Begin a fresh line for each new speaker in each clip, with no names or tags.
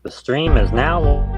The stream is now.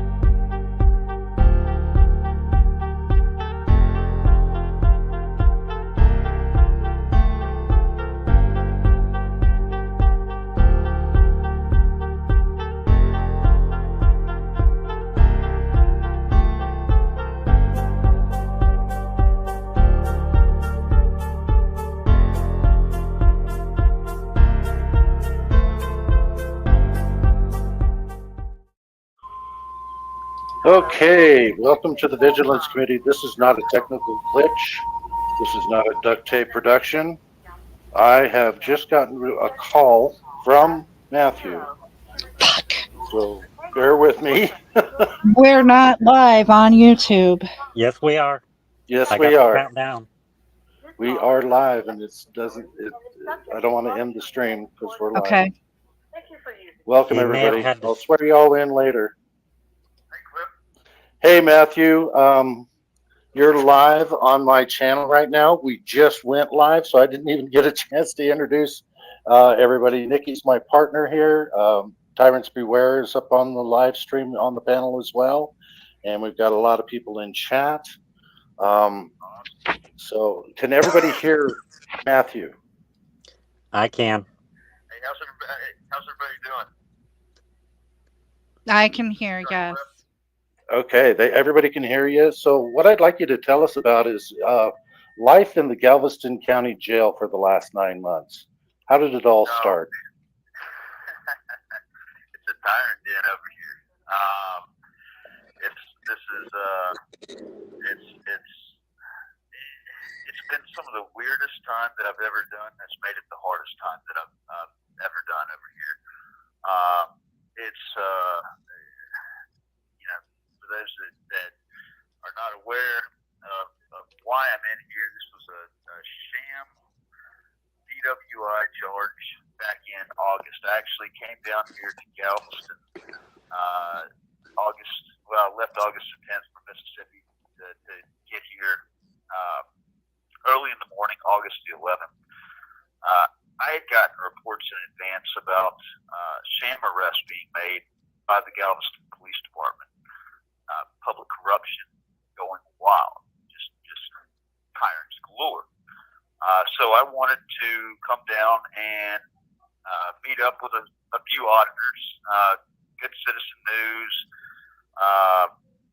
Okay, welcome to the Vigilance Committee. This is not a technical glitch. This is not a duct tape production. I have just gotten a call from Matthew. So bear with me.
We're not live on YouTube.
Yes, we are.
Yes,
I
we
got the
are.
countdown.
We are live, and I don't want to end the stream because we're live.
Okay.
Welcome,
He may have
everybody.
had to-
I'll swear you all in later. Hey, Matthew. You're live on my channel right now. We just went live, so I didn't even get a chance to introduce everybody. Nikki's my partner here. Tyrants Beware is up on the live stream on the panel as well. And we've got a lot of people in chat. So can everybody hear Matthew?
I can.
Hey, how's everybody doing?
I can hear, yes.
Okay, everybody can hear you. So what I'd like you to tell us about is life in the Galveston County Jail for the last 9 months. How did it all start?
It's a tyrant den over here. It's been some of the weirdest time that I've ever done. That's made it the hardest time that I've ever done over here. For those that are not aware of why I'm in here, this was a sham DWI charge back in August. I actually came down here to Galveston I left August the 10th from Mississippi to get here early in the morning, August the 11th. I had gotten reports in advance about sham arrests being made by the Galveston Police Department. Public corruption going wild, just tyrants galore. So I wanted to come down and meet up with a few auditors, Good Citizen News,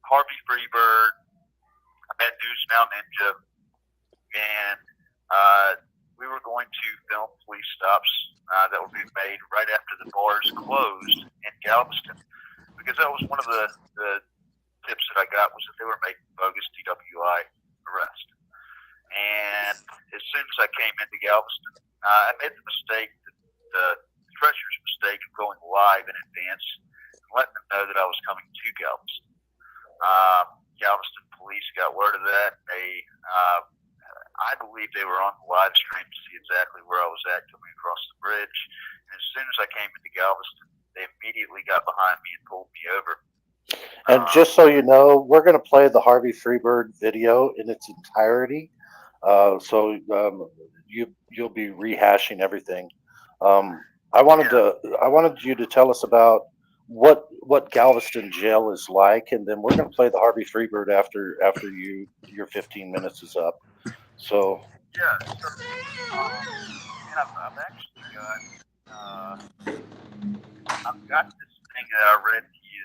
Harvey Freebird. I met News Now Ninja, and we were going to film police stops that would be made right after the bars closed in Galveston, because that was one of the tips that I got, was that they were making bogus DWI arrests. And as soon as I came into Galveston, I made the mistake, the treasurer's mistake, of going live in advance and letting them know that I was coming to Galveston. Galveston police got word of that. I believe they were on the live stream to see exactly where I was at coming across the bridge. And as soon as I came into Galveston, they immediately got behind me and pulled me over.
And just so you know, we're going to play the Harvey Freebird video in its entirety. So you'll be rehashing everything. I wanted you to tell us about what Galveston jail is like, and then we're going to play the Harvey Freebird after your 15 minutes is up. So
yeah, and I've actually got this thing that I read to you.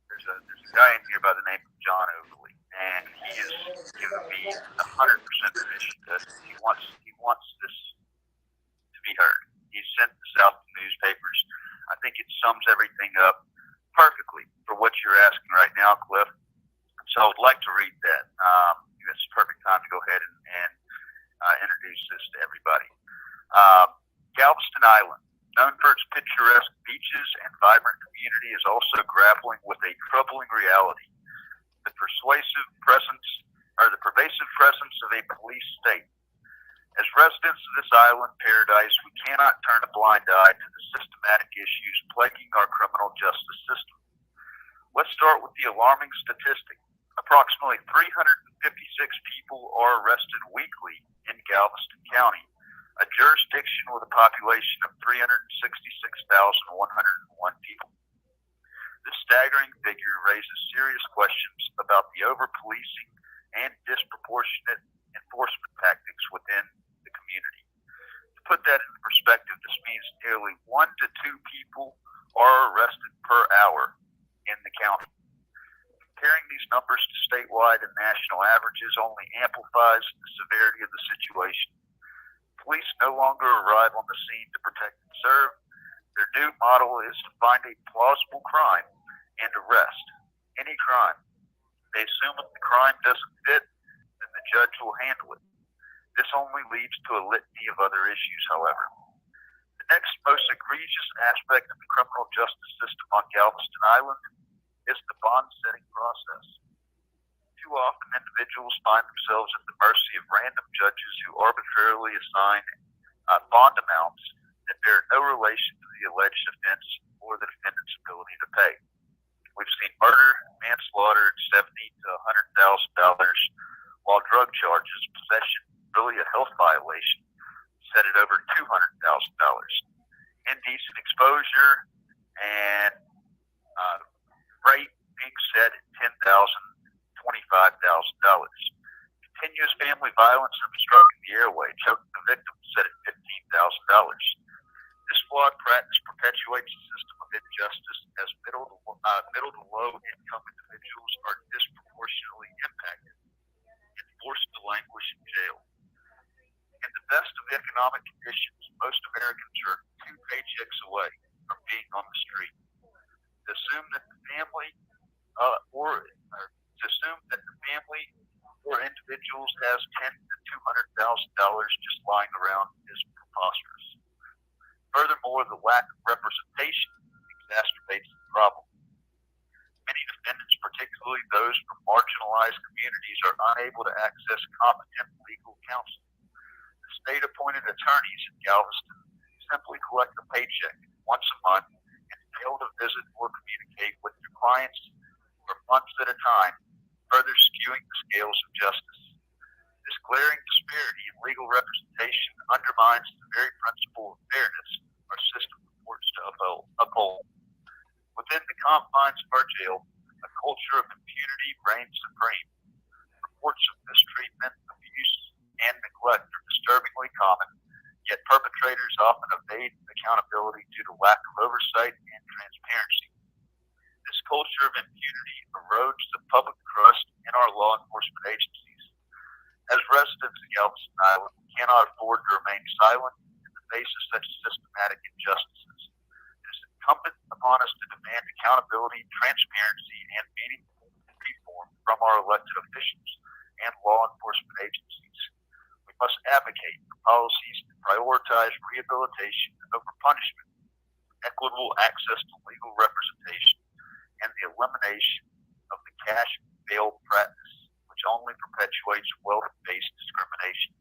There's a guy in here by the name of John Overley, and he has given me 100% permission. He wants this to be heard. He sent this out to newspapers. I think it sums everything up perfectly for what you're asking right now, Cliff. So I would like to read that. It's a perfect time to go ahead and introduce this to everybody. Galveston Island, known for its picturesque beaches and vibrant community, is also grappling with a troubling reality: the pervasive presence of a police state. As residents of this island paradise, we cannot turn a blind eye to the systematic issues plaguing our criminal justice system. Let's start with the alarming statistic. Approximately 356 people are arrested weekly in Galveston County, a jurisdiction with a population of 366,101 people. This staggering figure raises serious questions about the over-policing and disproportionate enforcement tactics within the community. To put that into perspective, this means nearly 1 to 2 people are arrested per hour in the county. Comparing these numbers to statewide and national averages only amplifies the severity of the situation. Police no longer arrive on the scene to protect and serve. Their new model is to find a plausible crime and arrest any crime. They assume if the crime doesn't fit, then the judge will handle it. This only leads to a litany of other issues, however. The next most egregious aspect of the criminal justice system on Galveston Island is the bond setting process. Too often individuals find themselves at the mercy of random judges who arbitrarily assign bond amounts that bear no relation to the alleged offense or the defendant's ability to pay. We've seen murder, manslaughter at $70,000 to $100,000, while drug charges, possession, really a health violation, set at over $200,000. Indecent exposure and rate being set at $10,000, $25,000. Continuous family violence and obstructing the airway, choking the victim, set at $15,000. This flawed practice perpetuates a system of injustice as middle to low income individuals are disproportionately impacted and forced to languish in jail. In the best of economic conditions, most Americans are 2 paychecks away from being on the street. To assume that the family or individuals has $10,000 to $200,000 just lying around is preposterous. Furthermore, the lack of representation exacerbates the problem. Many defendants, particularly those from marginalized communities, are unable to access competent legal counsel. The state-appointed attorneys in Galveston simply collect a paycheck once a month and fail to visit or communicate with their clients for months at a time, further skewing the scales of justice. This glaring disparity in legal representation undermines the very principle of fairness our system purports to uphold. Within the confines of our jail, a culture of impunity reigns supreme. Reports of mistreatment, abuse, and neglect are disturbingly common, yet perpetrators often evade accountability due to lack of oversight and transparency. This culture of impunity erodes the public trust in our law enforcement agencies. As residents of Galveston Island, we cannot afford to remain silent in the face of such systematic injustices. It is incumbent upon us to demand accountability, transparency, and meaningful reform from our elected officials and law enforcement agencies. We must advocate for policies that prioritize rehabilitation over punishment, equitable access to legal representation, and the elimination of the cash bail practice, which only perpetuates wealth-based discrimination.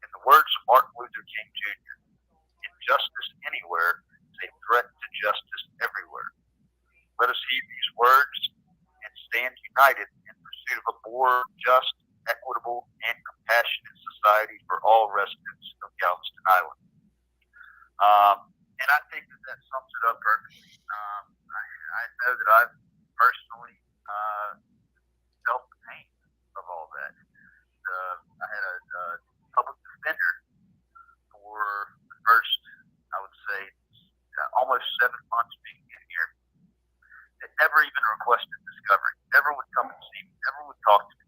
In the words of Martin Luther King Jr., injustice anywhere is a threat to justice everywhere. Let us heed these words and stand united in pursuit of a more just, equitable, and compassionate society for all residents of Galveston Island. And I think that sums it up perfectly. I know that I've personally felt the pain of all that. I had a public defender for the first, I would say, almost 7 months being in here. That never even requested discovery, never would come and see me, never would talk to me.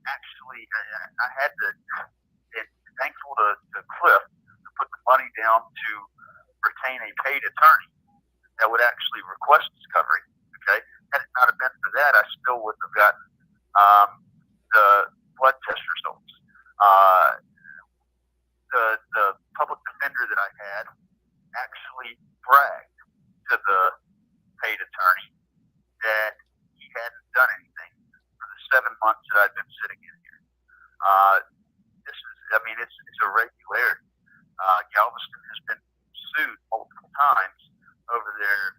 Actually, I had to, and thankful to Cliff, to put the money down to retain a paid attorney that would actually request discovery. Okay, had it not have been for that, I still wouldn't have gotten the blood test results. The public defender that I had actually bragged to the paid attorney that he hadn't done anything for the 7 months that I've been sitting in here. It's a regularity. Galveston has been sued multiple times over their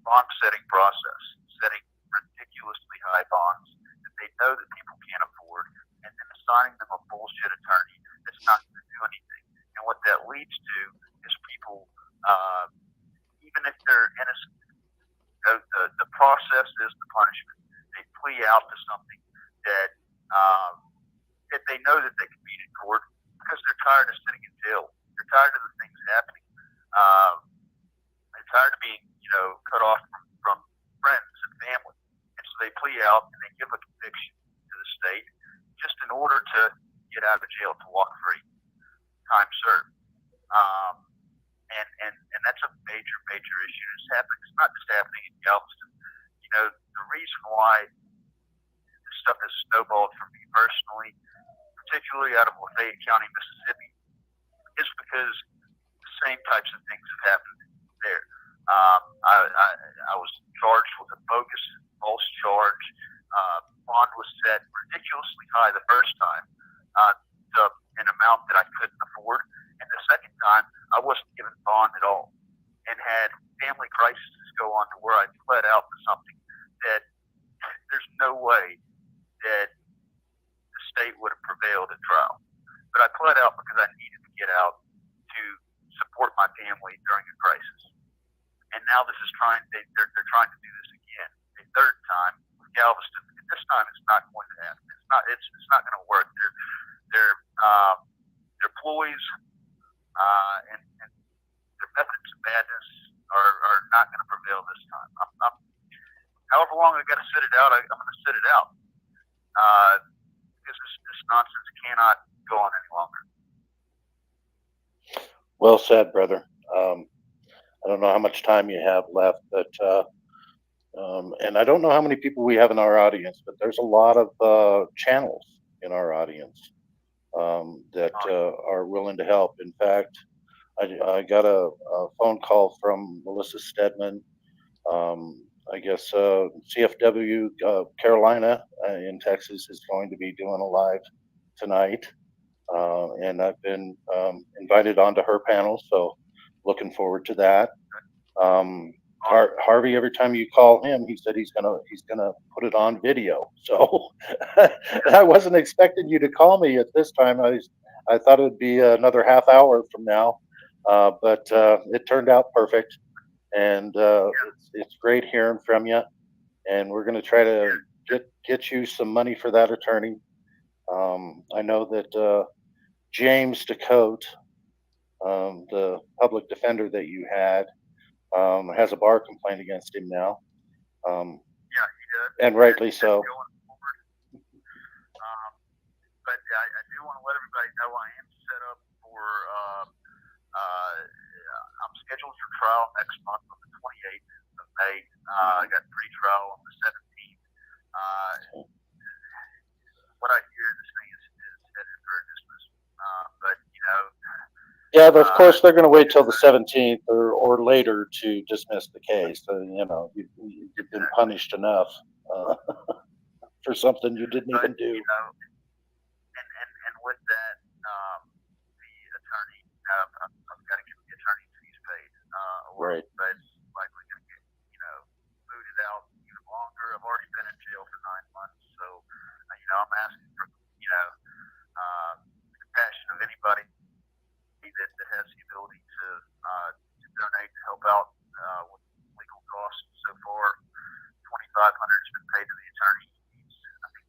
bond setting process, setting ridiculously high bonds leads to is people, even if they're innocent, the process is the punishment. They plea out to something that that they know that they can beat in court because they're tired of sitting in jail. They're tired of the things happening. They're tired of being, cut off from friends and family. And so they plea out and they give a conviction to the state just in order to get out of jail, to walk free, time served. And that's a major, major issue. It's not just happening in Galveston. The reason why this stuff has snowballed for me personally, particularly out of Lafayette County, Mississippi, is because the same types of things have happened there. I was charged with a bogus false charge. Bond was set ridiculously high the first time, to an amount that I couldn't afford. And the second time, I wasn't given bond at all, and had family crises go on to where I pled out to something that there's no way that the state would have prevailed at trial. But I pled out because I needed to get out to support my family during a crisis. And now they're trying to do this again, a third time with Galveston. And this time it's not going to happen. It's not going to work. Their ploys and their methods of madness are not going to prevail this time. However long I got to sit it out, I'm going to sit it out because this nonsense cannot go on any longer.
Well said, brother. I don't know how much time you have left, but and I don't know how many people we have in our audience, but there's a lot of channels in our audience that are willing to help. In fact, I got a phone call from Melissa Stedman. I guess CFW Carolina in Texas is going to be doing a live tonight, and I've been invited onto her panel, so looking forward to that. Harvey, every time you call him, he said he's gonna put it on video. So I wasn't expecting you to call me at this time. I thought it would be another half hour from now, but it turned out perfect, and it's great hearing from you. And we're gonna try to get you some money for that attorney. I know that James DeCote, the public defender that you had, has a bar complaint against him now.
Yeah, he does.
And rightly so.
But I do want to let everybody know I am set up for, I'm scheduled for trial next month on the 28th of May. I got pre-trial on the 17th. What I hear, this thing is headed for a dismissal. But,
yeah, of course they're going to wait till the 17th or later to dismiss the case. You've been punished enough for something you didn't even do.
And with that, the attorney, I've got to get the attorney fees paid.
Right.
But it's likely going to get, booted out even longer. I've already been in jail for 9 months, so I'm asking for the compassion of anybody that has the ability to donate to help out with legal costs. So far, $2,500 has been paid to the attorney. I think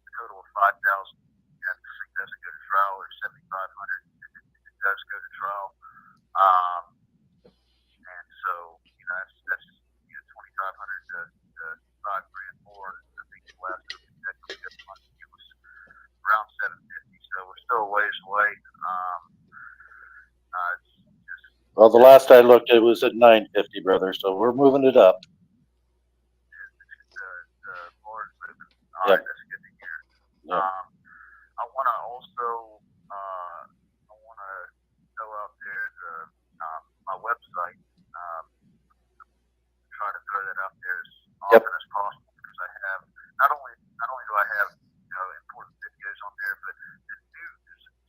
the total of $5,000. This thing doesn't go to trial, or $7,500 if it does go to trial. And so that's $2,500 to $5,000 more. I think the last month it was around $750. So we're still a ways away.
Well, the last I looked, it was at $950, brother. So we're moving it up.
The Lord's moving.
Yep.
Right, that's good to hear.
Yep.
I want to also go out there to my website. Try to throw that out there as often as possible, because I have not only do I have important videos on there, but the news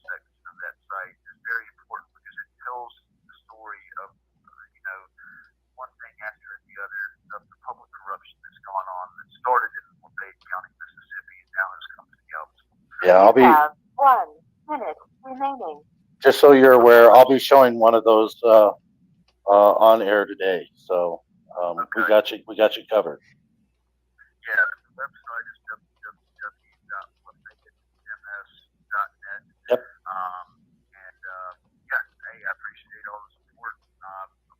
section of that site is very important because it tells the story of one thing after the other of the public corruption that's gone on that started in Lafayette County, Mississippi, and now has come to Galveston.
Yeah, I'll be.
You have 1 minute remaining.
just so you're aware, I'll be showing one of those on air today. So we got you covered.
Yeah, the website is www.whatmakeitms.net.
Yep.
Yeah, hey, I appreciate all the support.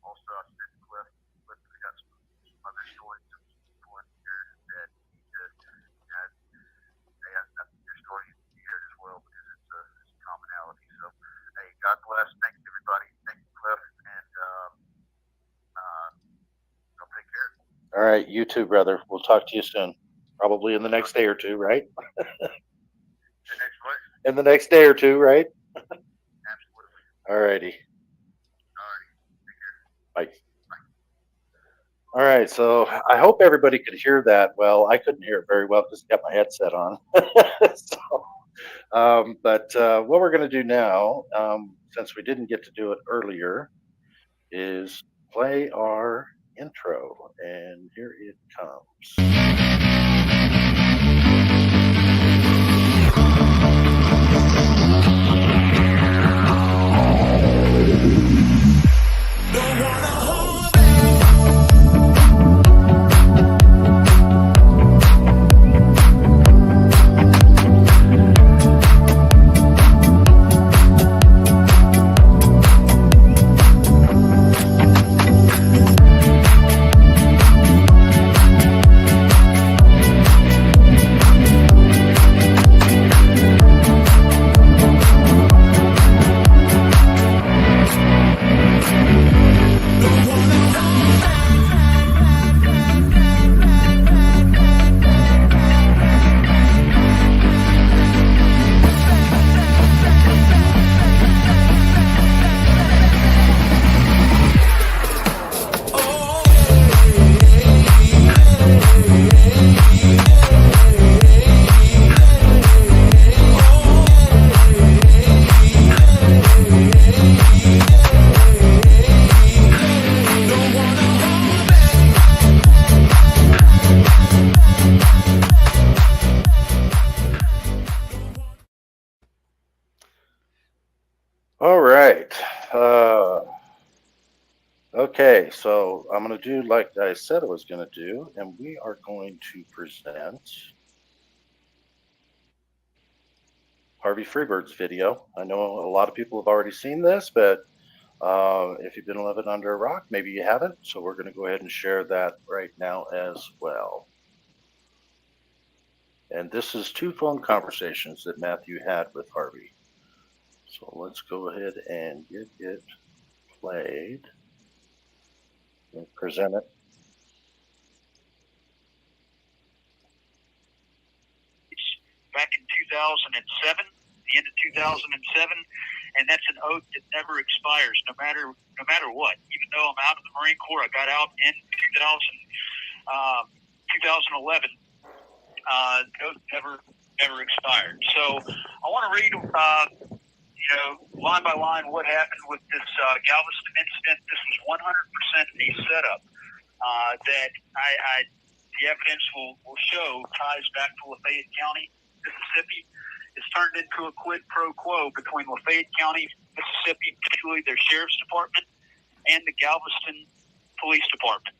Also, I said Cliff has got some other stories of people in here that need to, hey, I think your story needs to be heard as well because it's a commonality. So, hey, God bless. Thanks, everybody. Thank you, Cliff. And I'll take care.
All right, you too, brother. We'll talk to you soon. Probably in the next day or two, right?
The next what?
In the next day or two, right?
Absolutely.
All righty.
Take care.
Bye. All right, so I hope everybody could hear that. Well, I couldn't hear it very well because I got my headset on. But what we're going to do now, since we didn't get to do it earlier, is play our intro, and here it comes. All right. Okay, so I'm going to do like I said I was going to do, and we are going to present Harvey Freebird's video. I know a lot of people have already seen this, but if you've been living under a rock, maybe you haven't. So we're going to go ahead and share that right now as well. And this is 2 phone conversations that Matthew had with Harvey. So let's go ahead and get it played and present it.
Back in 2007, the end of 2007, and that's an oath that never expires, no matter what. Even though I'm out of the Marine Corps, I got out in 2011. The oath never expired. So I want to read, line by line what happened with this Galveston incident. This was 100% a setup that the evidence will show ties back to Lafayette County, Mississippi. It's turned into a quid pro quo between Lafayette County, Mississippi, particularly their sheriff's department, and the Galveston Police Department.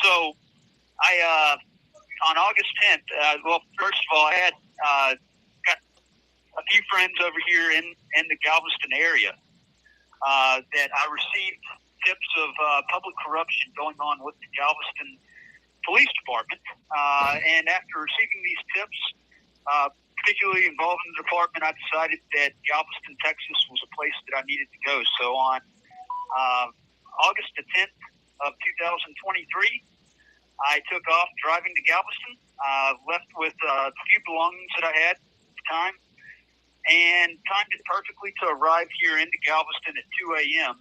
So I, on August 10th, first of all, I had got a few friends over here in the Galveston area that I received tips of public corruption going on with the Galveston Police Department. And after receiving these tips, particularly involving the department, I decided that Galveston, Texas was a place that I needed to go. So on August the 10th of 2023, I took off driving to Galveston, left with a few belongings that I had at the time, and timed it perfectly to arrive here into Galveston at 2 a.m.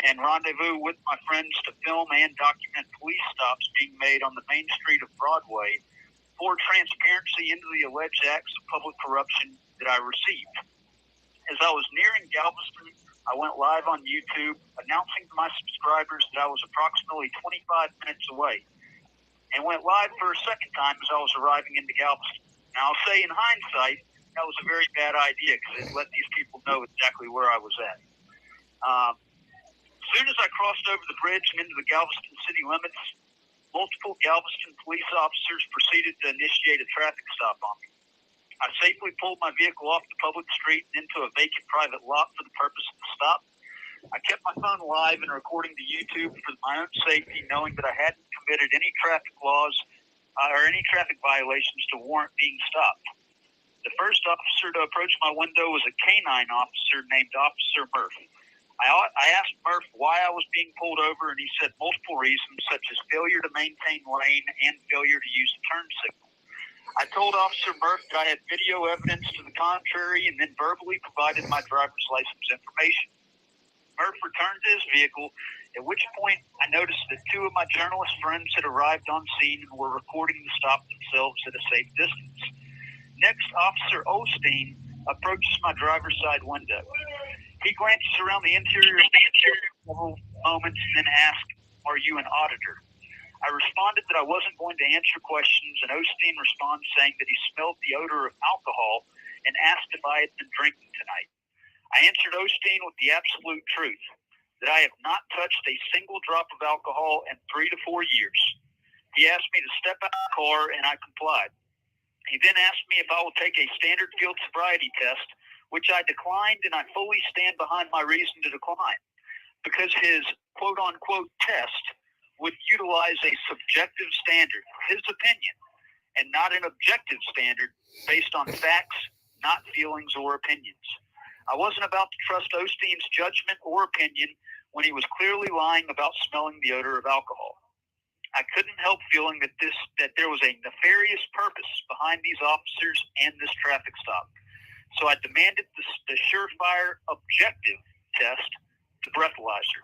and rendezvous with my friends to film and document police stops being made on the main street of Broadway for transparency into the alleged acts of public corruption that I received. As I was nearing Galveston, I went live on YouTube announcing to my subscribers that I was approximately 25 minutes away, and went live for a second time as I was arriving into Galveston. Now, I'll say in hindsight, that was a very bad idea because it let these people know exactly where I was at. As soon as I crossed over the bridge and into the Galveston city limits, multiple Galveston police officers proceeded to initiate a traffic stop on me. I safely pulled my vehicle off the public street and into a vacant private lot for the purpose of the stop. I kept my phone live and recording to YouTube for my own safety, knowing that I hadn't committed any traffic laws or any traffic violations to warrant being stopped. The first officer to approach my window was a canine officer named Officer Murphy. I asked Murph why I was being pulled over, and he said multiple reasons, such as failure to maintain lane and failure to use the turn signal. I told Officer Murph that I had video evidence to the contrary and then verbally provided my driver's license information. Murph returned to his vehicle, at which point I noticed that two of my journalist friends had arrived on scene and were recording the stop themselves at a safe distance. Next, Officer Osteen approaches my driver's side window. He glances around the interior for several moments and then asks, "Are you an auditor?" I responded that I wasn't going to answer questions, and Osteen responds saying that he smelled the odor of alcohol and asked if I had been drinking tonight. I answered Osteen with the absolute truth, that I have not touched a single drop of alcohol in 3 to 4 years. He asked me to step out of the car, and I complied. He then asked me if I will take a standard field sobriety test, which I declined, and I fully stand behind my reason to decline, because his quote-unquote test would utilize a subjective standard, his opinion, and not an objective standard based on facts, not feelings or opinions. I wasn't about to trust Osteen's judgment or opinion when he was clearly lying about smelling the odor of alcohol. I couldn't help feeling that there was a nefarious purpose behind these officers and this traffic stop. So I demanded the surefire objective test, the breathalyzer.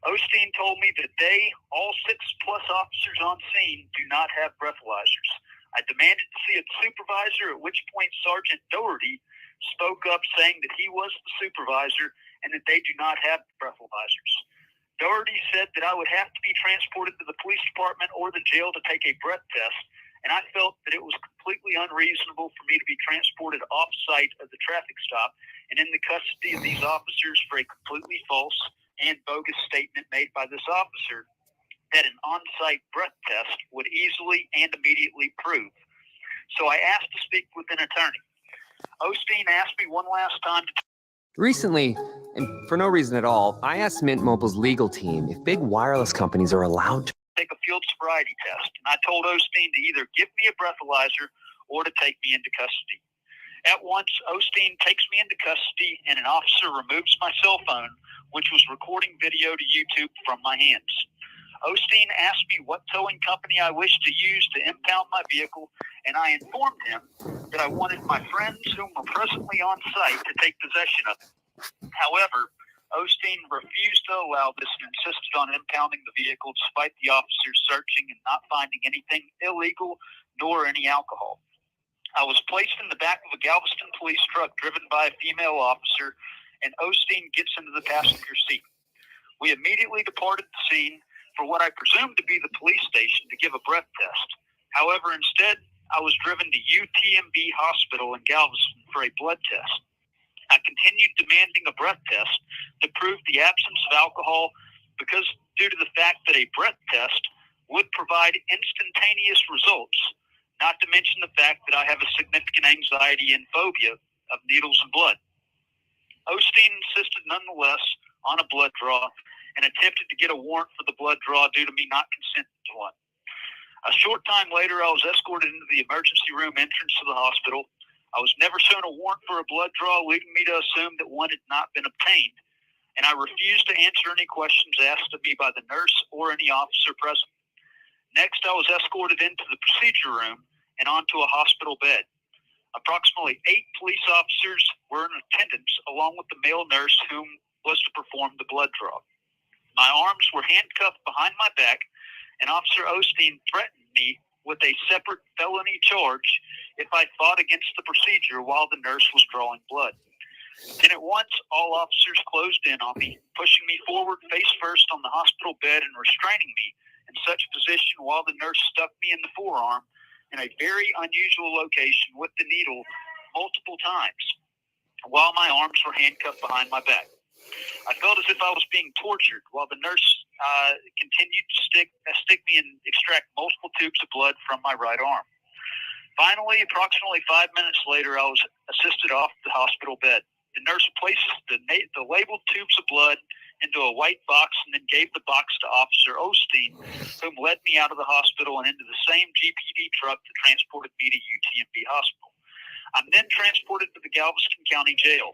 Osteen told me that they, all 6+ officers on scene, do not have breathalyzers. I demanded to see a supervisor, at which point Sergeant Doherty spoke up saying that he was the supervisor and that they do not have breathalyzers. Doherty said that I would have to be transported to the police department or the jail to take a breath test, and I felt that it was completely unreasonable for me to be transported off-site of the traffic stop and in the custody of these officers for a completely false and bogus statement made by this officer that an on-site breath test would easily and immediately prove. So I asked to speak with an attorney. Osteen asked me one last time to
Recently, and for no reason at all, I asked Mint Mobile's legal team if big wireless companies are allowed to
take a field sobriety test, and I told Osteen to either give me a breathalyzer or to take me into custody. At once, Osteen takes me into custody, and an officer removes my cell phone, which was recording video to YouTube, from my hands. Osteen asked me what towing company I wished to use to impound my vehicle, and I informed him that I wanted my friends whom were presently on site to take possession of it. However, Osteen refused to allow this and insisted on impounding the vehicle despite the officers searching and not finding anything illegal nor any alcohol. I was placed in the back of a Galveston police truck driven by a female officer, and Osteen gets into the passenger seat. We immediately departed the scene for what I presumed to be the police station to give a breath test. However, instead, I was driven to UTMB Hospital in Galveston for a blood test. I continued demanding a breath test to prove the absence of alcohol because due to the fact that a breath test would provide instantaneous results, not to mention the fact that I have a significant anxiety and phobia of needles and blood. Osteen insisted nonetheless on a blood draw and attempted to get a warrant for the blood draw due to me not consenting to one. A short time later, I was escorted into the emergency room entrance to the hospital. I was never shown a warrant for a blood draw, leading me to assume that one had not been obtained, and I refused to answer any questions asked of me by the nurse or any officer present. Next, I was escorted into the procedure room and onto a hospital bed. Approximately 8 police officers were in attendance, along with the male nurse whom was to perform the blood draw. My arms were handcuffed behind my back, and Officer Osteen threatened me with a separate felony charge if I fought against the procedure while the nurse was drawing blood. Then at once, all officers closed in on me, pushing me forward face first on the hospital bed and restraining me in such position while the nurse stuck me in the forearm in a very unusual location with the needle multiple times while my arms were handcuffed behind my back. I felt as if I was being tortured while the nurse continued to stick me and extract multiple tubes of blood from my right arm. Finally, approximately 5 minutes later, I was assisted off the hospital bed. The nurse places the labeled tubes of blood into a white box and then gave the box to Officer Osteen, whom led me out of the hospital and into the same GPD truck that transported me to UTMB Hospital. I'm then transported to the Galveston County Jail.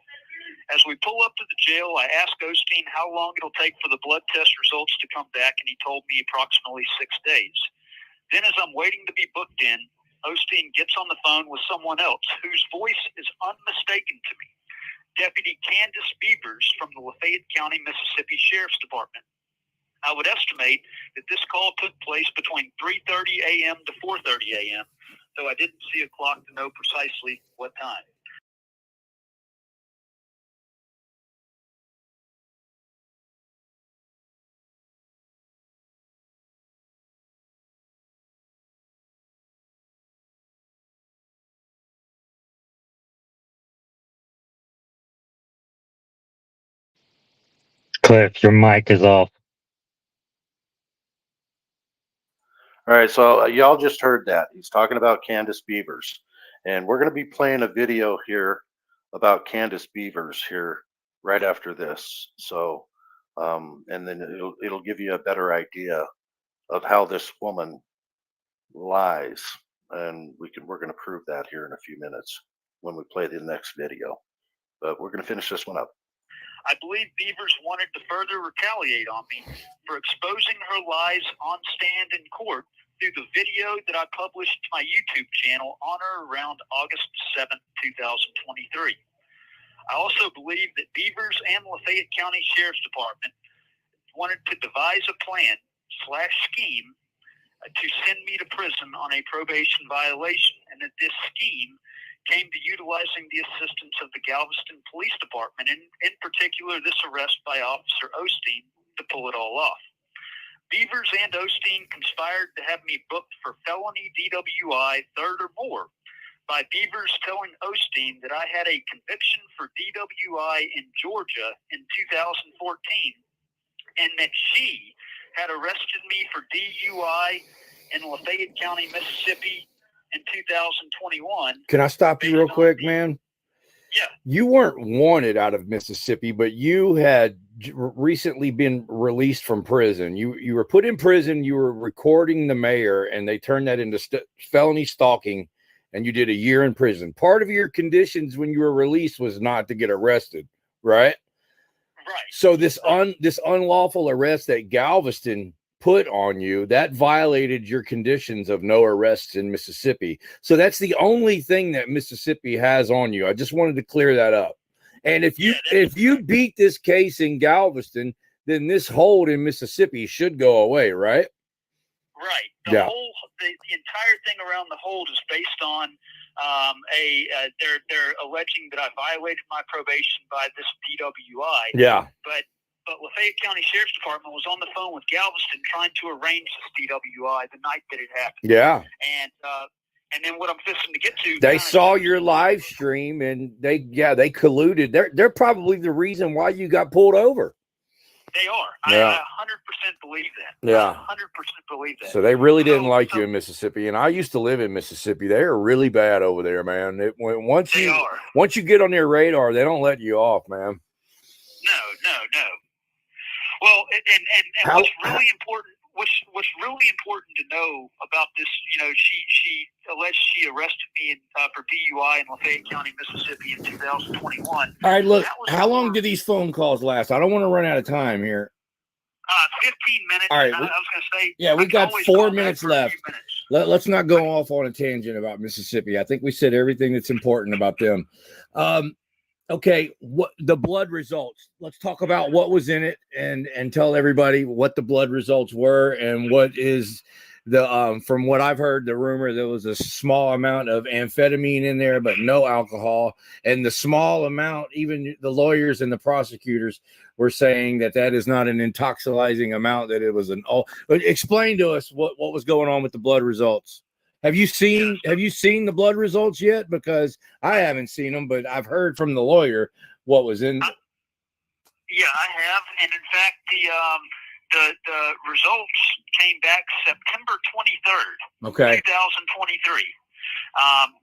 As we pull up to the jail, I asked Osteen how long it'll take for the blood test results to come back, and he told me approximately 6 days. Then as I'm waiting to be booked in, Osteen gets on the phone with someone else whose voice is unmistakable to me. Deputy Candace Beavers from the Lafayette County, Mississippi Sheriff's Department. I would estimate that this call took place between 3:30 a.m. to 4:30 a.m., though I didn't see a clock to know precisely what time.
Cliff, your mic is off.
All right, so y'all just heard that. He's talking about Candace Beavers. And we're going to be playing a video here about Candace Beavers here right after this. So, and then it'll give you a better idea of how this woman lies. And we're going to prove that here in a few minutes when we play the next video. But we're going to finish this one up.
I believe Beavers wanted to further retaliate on me for exposing her lies on stand in court through the video that I published to my YouTube channel on or around August 7th, 2023. I also believe that Beavers and Lafayette County Sheriff's Department wanted to devise a plan/scheme to send me to prison on a probation violation, and that this scheme came to utilizing the assistance of the Galveston Police Department, and in particular this arrest by Officer Osteen, to pull it all off. Beavers and Osteen conspired to have me booked for felony DWI third or more, by Beavers telling Osteen that I had a conviction for DWI in Georgia in 2014, and that she had arrested me for DUI in Lafayette County, Mississippi in 2021.
Can I stop you real quick, man?
Yeah.
You weren't wanted out of Mississippi, but you had recently been released from prison. You were put in prison. You were recording the mayor, and they turned that into felony stalking, and you did a year in prison. Part of your conditions when you were released was not to get arrested, right?
Right.
So this unlawful arrest that Galveston put on you, that violated your conditions of no arrests in Mississippi. So that's the only thing that Mississippi has on you. I just wanted to clear that up. And if you beat this case in Galveston, then this hold in Mississippi should go away, right?
Right. The entire thing around the hold is based on they're alleging that I violated my probation by this DWI.
Yeah.
But Lafayette County Sheriff's Department was on the phone with Galveston trying to arrange this DWI the night that it happened.
Yeah.
And then what I'm fixing to get to,
they saw your live stream and they colluded. They're probably the reason why you got pulled over.
They are.
Yeah.
I 100% believe that.
Yeah.
I 100% believe that.
So they really didn't like you in Mississippi. And I used to live in Mississippi. They are really bad over there, man. Once you get on their radar, they don't let you off, man.
No. Well, and what's really important to know about this, she alleged she arrested me for DUI in Lafayette County, Mississippi in 2021.
All right, look, how long do these phone calls last? I don't want to run out of time here.
15 minutes.
All right,
I was going to say.
Yeah, we got 4 minutes left. Let's not go off on a tangent about Mississippi. I think we said everything that's important about them. Okay, what the blood results? Let's talk about what was in it and tell everybody what the blood results were and what is the from what I've heard, the rumor there was a small amount of amphetamine in there, but no alcohol. And the small amount, even the lawyers and the prosecutors were saying that is not an intoxicating amount, that it was an all. Explain to us what was going on with the blood results Have you seen the blood results yet? Because I haven't seen them, but I've heard from the lawyer what was in.
Yeah, I have, and in fact, the results came back September 23rd,
Okay.
2023.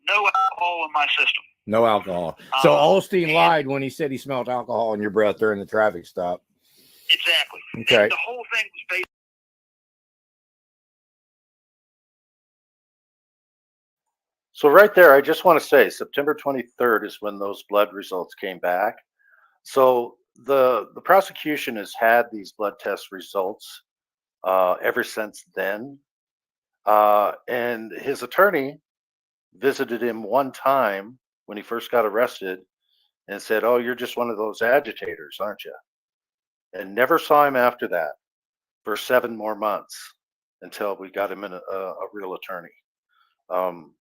No alcohol in my system.
No alcohol. So Olstein lied when he said he smelled alcohol in your breath during the traffic stop.
Exactly.
Okay.
And the whole thing was based.
So right there, I just want to say September 23rd is when those blood results came back. So the prosecution has had these blood test results ever since then. And his attorney visited him one time when he first got arrested and said, "Oh, you're just one of those agitators, aren't you?" And never saw him after that for 7 more months until we got him a real attorney. Um,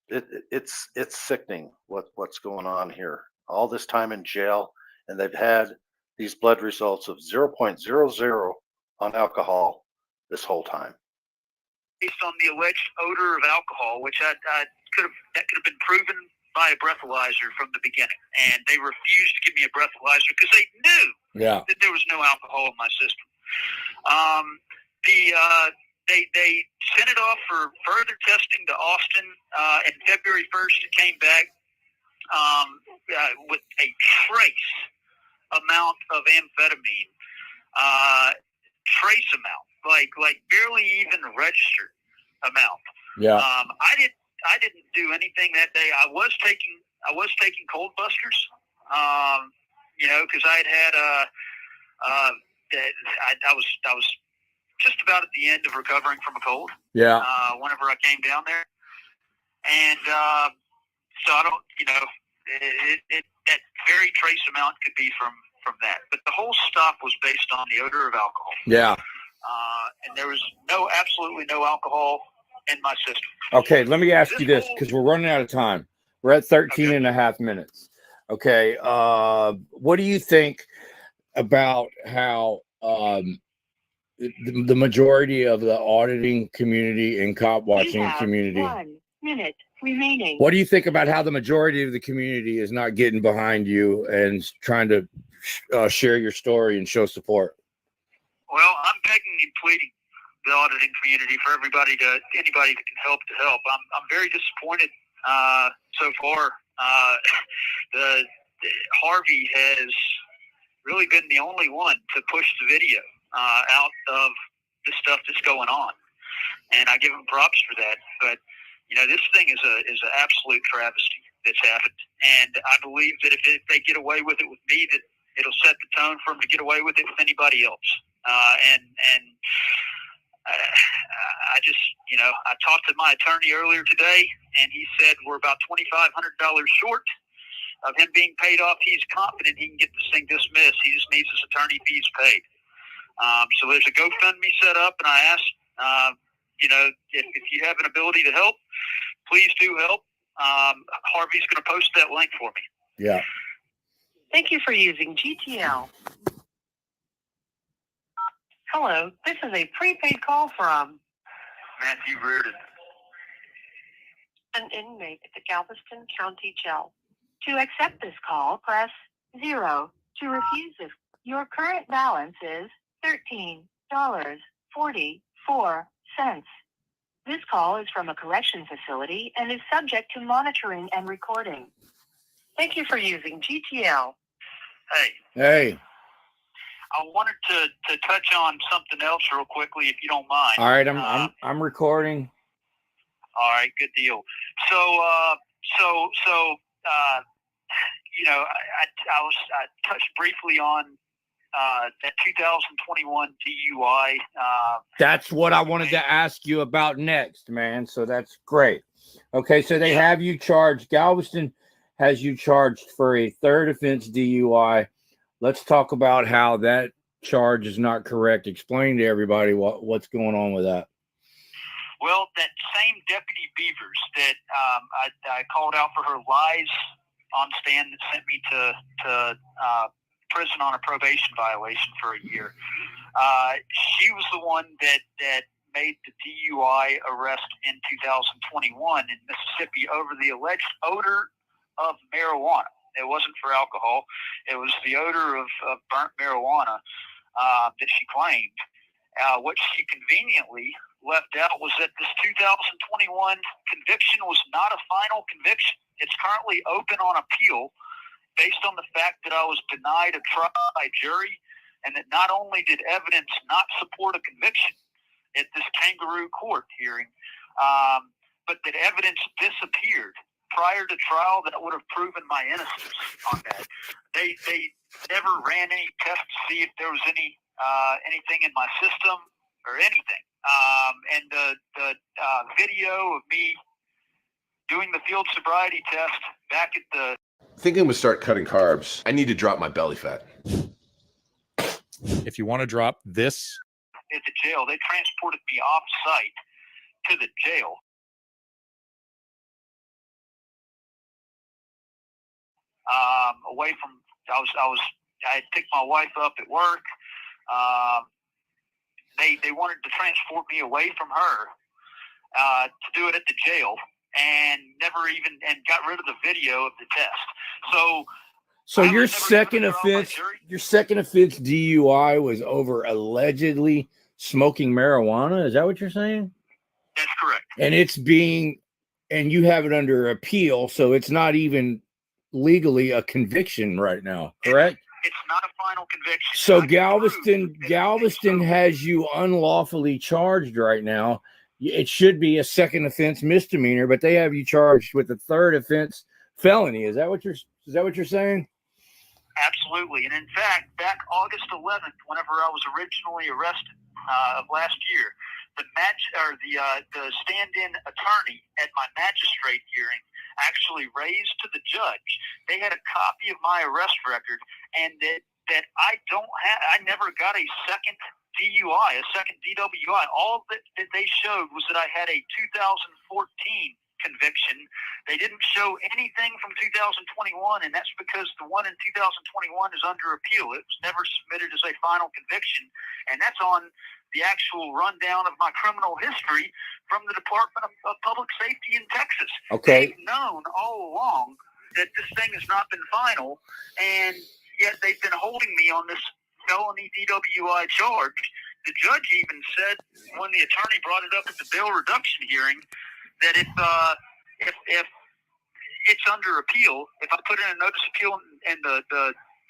it's sickening what's going on here. All this time in jail, and they've had these blood results of 0.00 on alcohol this whole time.
Based on the alleged odor of alcohol, which that could have been proven by a breathalyzer from the beginning, and they refused to give me a breathalyzer because they knew that there was no alcohol in my system. They sent it off for further testing to Austin, and February 1st it came back with a trace amount of amphetamine, trace amount, like barely even registered amount.
Yeah.
I didn't do anything that day. I was taking cold busters, because I was just about at the end of recovering from a cold.
Yeah.
Whenever I came down there, and so I don't, that very trace amount could be from that, but the whole stop was based on the odor of alcohol.
Yeah.
And there was absolutely no alcohol in my system.
Okay, let me ask you this, because we're running out of time. We're at 13 and a half minutes. Okay, what do you think about how the majority of the auditing community and cop watching community?
1 minute remaining.
What do you think about how the majority of the community is not getting behind you and trying to share your story and show support?
Well, I'm begging and pleading the auditing community for anybody that can help to help. I'm very disappointed so far. The Harvey has really been the only one to push the video out of the stuff that's going on, and I give him props for that. But this thing is an absolute travesty that's happened, and I believe that if they get away with it with me, that it'll set the tone for them to get away with it with anybody else. I just, I talked to my attorney earlier today, and he said we're about $2,500 short of him being paid off. He's confident he can get this thing dismissed. He just needs his attorney fees paid. So there's a GoFundMe set up, and I asked, if you have an ability to help, please do help. Harvey's going to post that link for me.
Yeah.
Thank you for using GTL. Hello, this is a prepaid call from
Matthew Reardon,
an inmate at the Galveston County Jail. To accept this call, press 0. To refuse this, your current balance is $13.44. This call is from a correction facility and is subject to monitoring and recording. Thank you for using GTL.
Hey.
I wanted to touch on something else real quickly, if you don't mind.
All right, I'm recording.
All right, good deal. So I touched briefly on that 2021 DUI.
That's what I wanted to ask you about next, man. So that's great. Okay, so they have you charged. Galveston has you charged for a third offense DUI. Let's talk about how that charge is not correct. Explain to everybody what's going on with that.
Well, that same Deputy Beavers that I called out for her lies on stand that sent me to prison on a probation violation for a year. She was the one that made the DUI arrest in 2021 in Mississippi over the alleged odor of marijuana. It wasn't for alcohol. It was the odor of burnt marijuana that she claimed. What she conveniently left out was that this 2021 conviction was not a final conviction. It's currently open on appeal based on the fact that I was denied a trial by jury, and that not only did evidence not support a conviction at this kangaroo court hearing, but that evidence disappeared prior to trial that would have proven my innocence on that. They never ran any tests to see if there was anything in my system or anything. And the video of me doing the field sobriety test back at the...
Thinking I'm gonna start cutting carbs. I need to drop my belly fat.
If you want to drop this
at the jail, they transported me off site to the jail. Away from, I had picked my wife up at work. They wanted to transport me away from her to do it at the jail, and got rid of the video of the test.
So your second offense DUI was over allegedly smoking marijuana. Is that what you're saying?
That's correct.
And you have it under appeal, so it's not even legally a conviction right now, correct?
It's not a final conviction.
So Galveston has you unlawfully charged right now. It should be a second offense misdemeanor, but they have you charged with a third offense felony. Is that what you're saying?
Absolutely. And in fact, back August 11th, whenever I was originally arrested of last year, the stand-in attorney at my magistrate hearing actually raised to the judge. They had a copy of my arrest record, and that I never got a second DUI, a second DWI. All that they showed was that I had a 2014 conviction. They didn't show anything from 2021, and that's because the one in 2021 is under appeal. It was never submitted as a final conviction, and that's on the actual rundown of my criminal history from the Department of Public Safety in Texas.
Okay.
They've known all along that this thing has not been final, and yet they've been holding me on this felony DWI charge. The judge even said, when the attorney brought it up at the bail reduction hearing, that if it's under appeal, if I put in a notice of appeal and the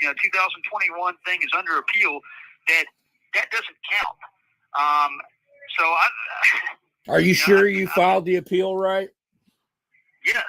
2021 thing is under appeal, that doesn't count.
Are you sure you filed the appeal right?
Yes.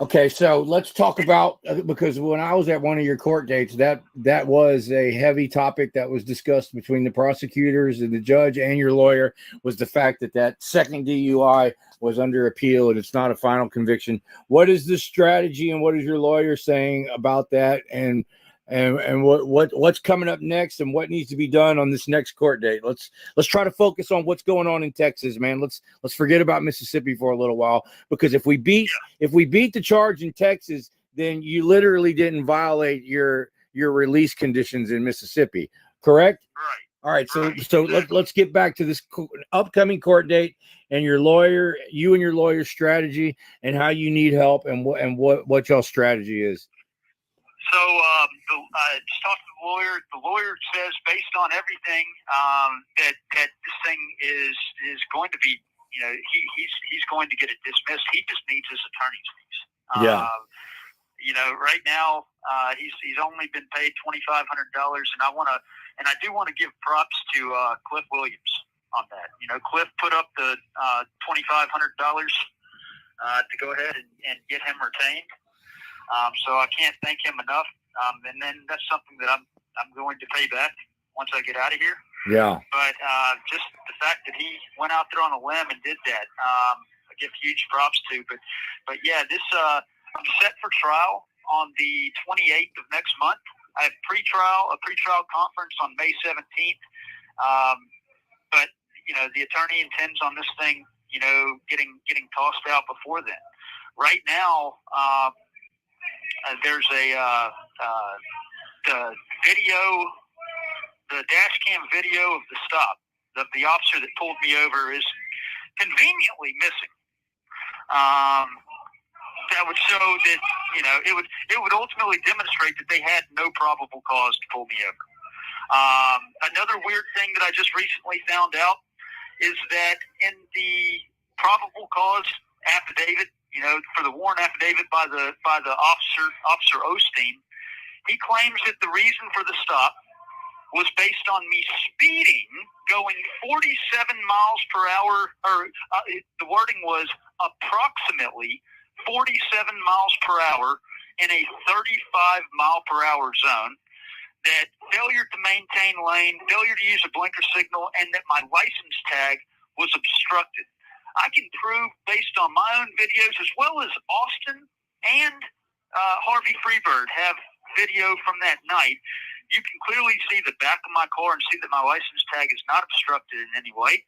Okay, so let's talk about, because when I was at one of your court dates, that was a heavy topic that was discussed between the prosecutors and the judge and your lawyer, was the fact that second DUI was under appeal and it's not a final conviction. What is the strategy and what is your lawyer saying about that, and what's coming up next and what needs to be done on this next court date? Let's try to focus on what's going on in Texas, man. Let's forget about Mississippi for a little while, because if we beat the charge in Texas, then you literally didn't violate your release conditions in Mississippi, correct?
Right.
All right, so let's get back to this upcoming court date and you and your lawyer's strategy and how you need help and what y'all's strategy is.
So I just talked to the lawyer. The lawyer says, based on everything, that this thing is going to be, he's going to get it dismissed. He just needs his attorney's fees. Right now he's only been paid $2,500, and I do want to give props to Cliff Williams on that. Cliff put up the $2,500 to go ahead and get him retained. So I can't thank him enough. And then that's something that I'm going to pay back once I get out of here.
Yeah.
But just the fact that he went out there on a limb and did that, I give huge props to. But yeah, I'm set for trial on the 28th of next month. I have a pre-trial conference on May 17th. But the attorney intends on this thing, getting tossed out before then. Right now, there's the dash cam video of the stop the officer that pulled me over is conveniently missing. That would show that, it would ultimately demonstrate that they had no probable cause to pull me over. Another weird thing that I just recently found out is that in the probable cause affidavit, for the warrant affidavit by the officer Osteen, he claims that the reason for the stop was based on me speeding, going 47 miles per hour, or the wording was approximately 47 miles per hour in a 35 mile per hour zone, that failure to maintain lane, failure to use a blinker signal, and that my license tag was obstructed. I can prove based on my own videos, as well as Austin and Harvey Freebird have video from that night. You can clearly see the back of my car and see that my license tag is not obstructed in any way.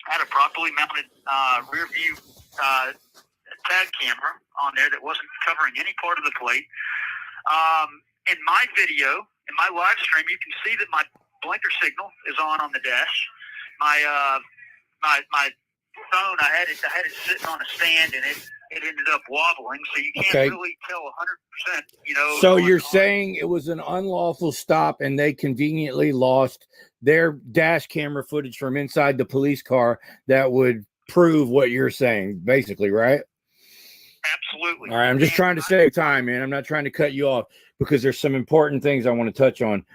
I had a properly mounted rear view tag camera on there that wasn't covering any part of the plate. In my video, in my live stream, you can see that my blinker signal is on the dash. My phone, I had it sitting on a stand, and it ended up wobbling, so you can't really tell 100%.
So you're saying it was an unlawful stop, and they conveniently lost their dash camera footage from inside the police car that would prove what you're saying, basically, right?
Absolutely.
All right, I'm just trying to save time, man. I'm not trying to cut you off because there's some important things I want to touch on.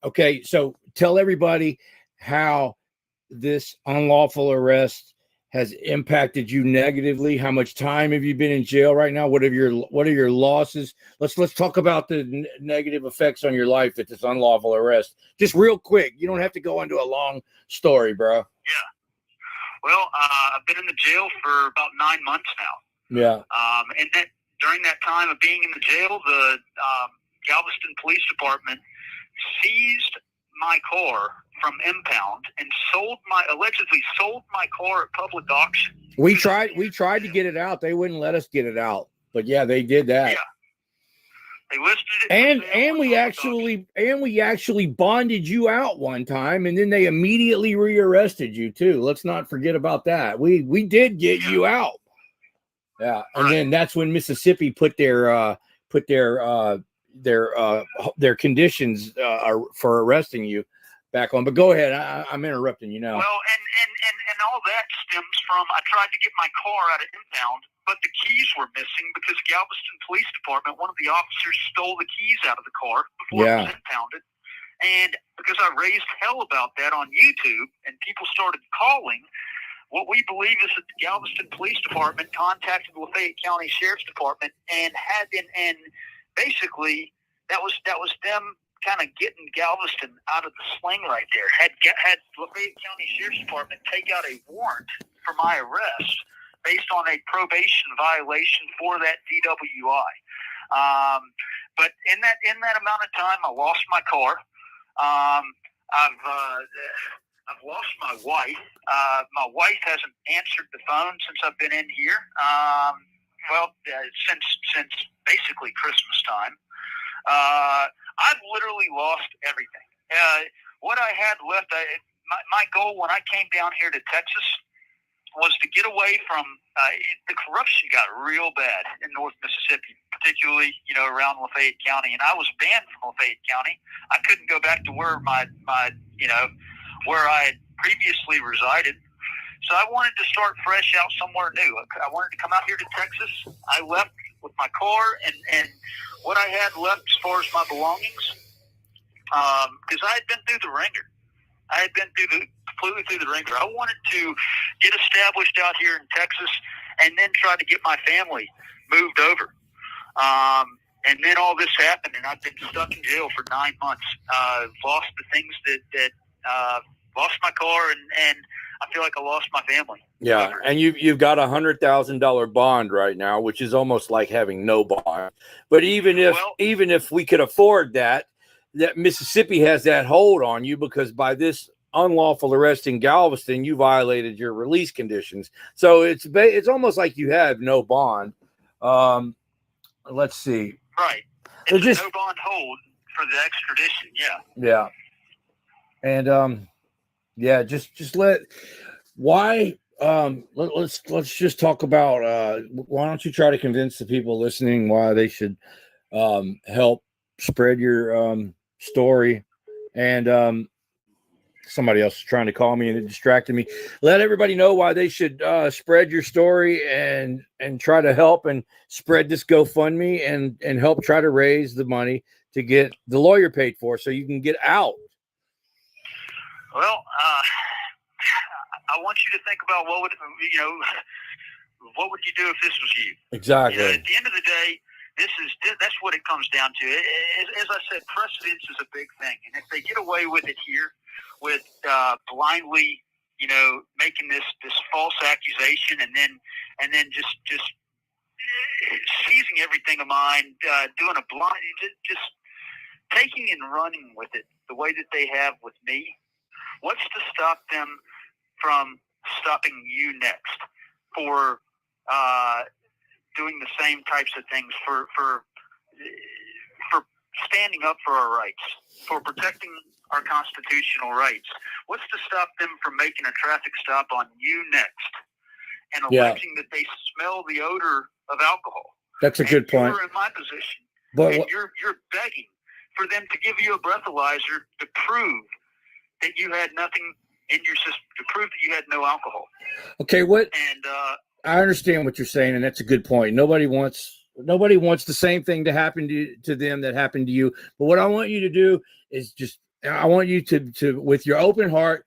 Okay, so tell everybody how this unlawful arrest has impacted you negatively. How much time have you been in jail right now? What are your losses? Let's talk about the negative effects on your life at this unlawful arrest. Just real quick. You don't have to go into a long story, bro.
Yeah. Well, I've been in the jail for about 9 months now.
Yeah.
And that during that time of being in the jail, the Galveston Police Department seized my car from impound and allegedly sold my car at public auction.
We tried to get it out. They wouldn't let us get it out. But yeah, they did that.
Yeah. They listed it.
And we actually bonded you out one time, and then they immediately rearrested you too. Let's not forget about that. We did get you out. Yeah. And then that's when Mississippi put their conditions for arresting you back on. But go ahead. I'm interrupting you now.
Well, and all that stems from, I tried to get my car out of impound, but the keys were missing because Galveston Police Department, one of the officers stole the keys out of the car before it was impounded. And because I raised hell about that on YouTube and people started calling, what we believe is that the Galveston Police Department contacted the Lafayette County Sheriff's Department and basically that was them kind of getting Galveston out of the sling right there. Had Lafayette County Sheriff's Department take out a warrant for my arrest based on a probation violation for that DWI. But in that amount of time, I lost my car. I've lost my wife. My wife hasn't answered the phone since I've been in here. Since basically Christmas time. I've literally lost everything. What I had left, my goal when I came down here to Texas was to get away from the corruption got real bad in North Mississippi, particularly around Lafayette County, and I was banned from Lafayette County. I couldn't go back to where where I had previously resided. So I wanted to start fresh out somewhere new. I wanted to come out here to Texas. I left with my car and what I had left as far as my belongings, because I had been through the ringer. I had been completely through the ringer. I wanted to get established out here in Texas and then try to get my family moved over. And then all this happened, and I've been stuck in jail for 9 months. Lost the things that lost my car, and I feel like I lost my family.
Yeah, and you've got $100,000 bond right now, which is almost like having no bond. But even if we could afford that Mississippi has that hold on you, because by this unlawful arrest in Galveston, you violated your release conditions. So it's almost like you have no bond. Let's see.
Right. It's a no bond hold for the extradition. Yeah.
Yeah. And Yeah, just let why let's just talk about why don't you try to convince the people listening why they should help spread your story. And somebody else is trying to call me and it distracted me. Let everybody know why they should spread your story and try to help and spread this GoFundMe and help try to raise the money to get the lawyer paid for so you can get out.
Well, I want you to think about what would you do if this was you?
Exactly.
At the end of the day, that's what it comes down to. As I said, precedence is a big thing, and if they get away with it here, with blindly, making this false accusation, and then just seizing everything of mine, doing a blind, just taking and running with it the way that they have with me. What's to stop them from stopping you next for doing the same types of things, for standing up for our rights, for protecting our constitutional rights? What's to stop them from making a traffic stop on you next and alleging that they smell the odor of alcohol?
That's a good point.
You're in my position,
but
you're begging for them to give you a breathalyzer to prove that you had nothing in your system, to prove that you had no alcohol.
Okay, I understand what you're saying, and that's a good point. Nobody wants the same thing to happen to them that happened to you. But what I want you to do is I want you to with your open heart,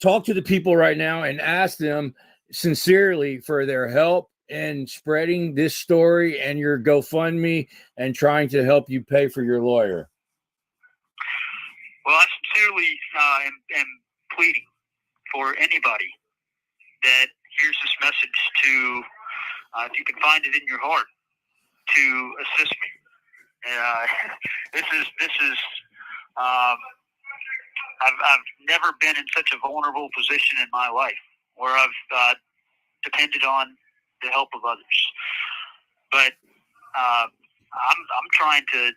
talk to the people right now and ask them sincerely for their help in spreading this story and your GoFundMe and trying to help you pay for your lawyer.
Well, I sincerely am pleading for anybody that hears this message to, if you can find it in your heart, to assist me. I've never been in such a vulnerable position in my life where I've depended on the help of others. But I'm trying to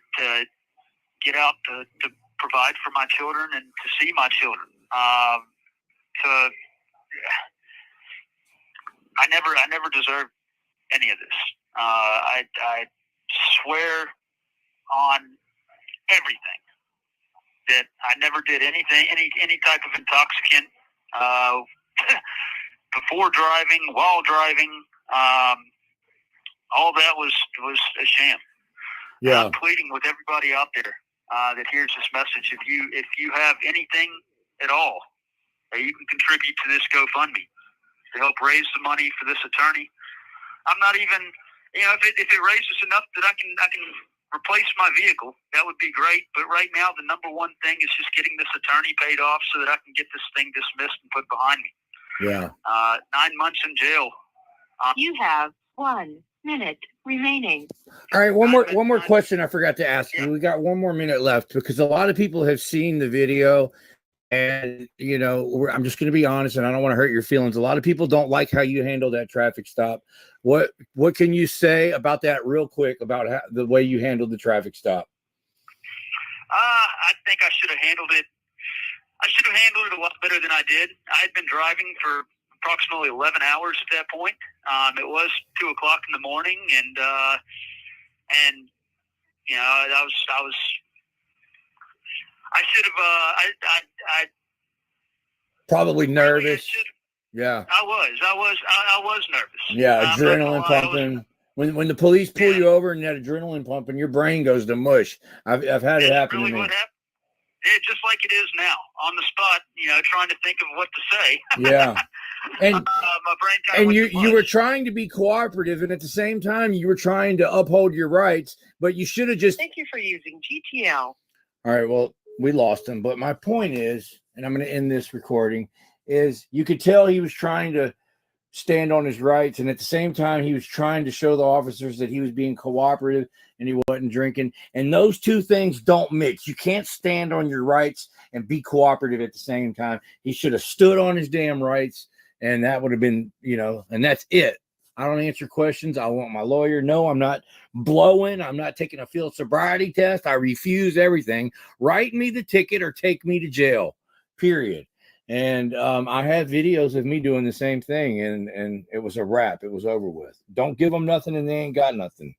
get out to provide for my children and to see my children. I never deserved any of this. I swear on everything that I never did anything, any type of intoxicant before driving, while driving. All that was a sham.
Yeah.
I'm pleading with everybody out there that hears this message. If you have anything at all that you can contribute to this GoFundMe to help raise the money for this attorney, I'm not even, if it raises enough that I can replace my vehicle, that would be great. But right now, the number one thing is just getting this attorney paid off so that I can get this thing dismissed and put behind me.
Yeah.
9 months in jail.
You have 1 minute remaining.
All right, one more question I forgot to ask you. We got 1 more minute left because a lot of people have seen the video, and I'm just going to be honest, and I don't want to hurt your feelings. A lot of people don't like how you handle that traffic stop. What can you say about that real quick, about the way you handled the traffic stop?
I think I should have handled it. I should have handled it a lot better than I did. I had been driving for approximately 11 hours at that point. It was 2:00 in the morning, and I should have. I
probably nervous.
Really,
yeah,
I was nervous.
Yeah, adrenaline pumping. When the police pull you over and that adrenaline pumping, your brain goes to mush. I've had it happen
really
to me.
What happened. It's just like it is now, on the spot, trying to think of what to say.
Yeah. And
my brain
you were trying to be cooperative, and at the same time, you were trying to uphold your rights, but you should have just.
Thank you for using GTL.
All right, well, we lost him, but my point is, and I'm going to end this recording, is you could tell he was trying to stand on his rights, and at the same time, he was trying to show the officers that he was being cooperative and he wasn't drinking. And those two things don't mix. You can't stand on your rights and be cooperative at the same time. He should have stood on his damn rights, and that would have been, and that's it. I don't answer questions. I want my lawyer. No, I'm not blowing. I'm not taking a field sobriety test. I refuse everything. Write me the ticket or take me to jail, period. And I had videos of me doing the same thing, and it was a wrap. It was over with. Don't give them nothing, and they ain't got nothing.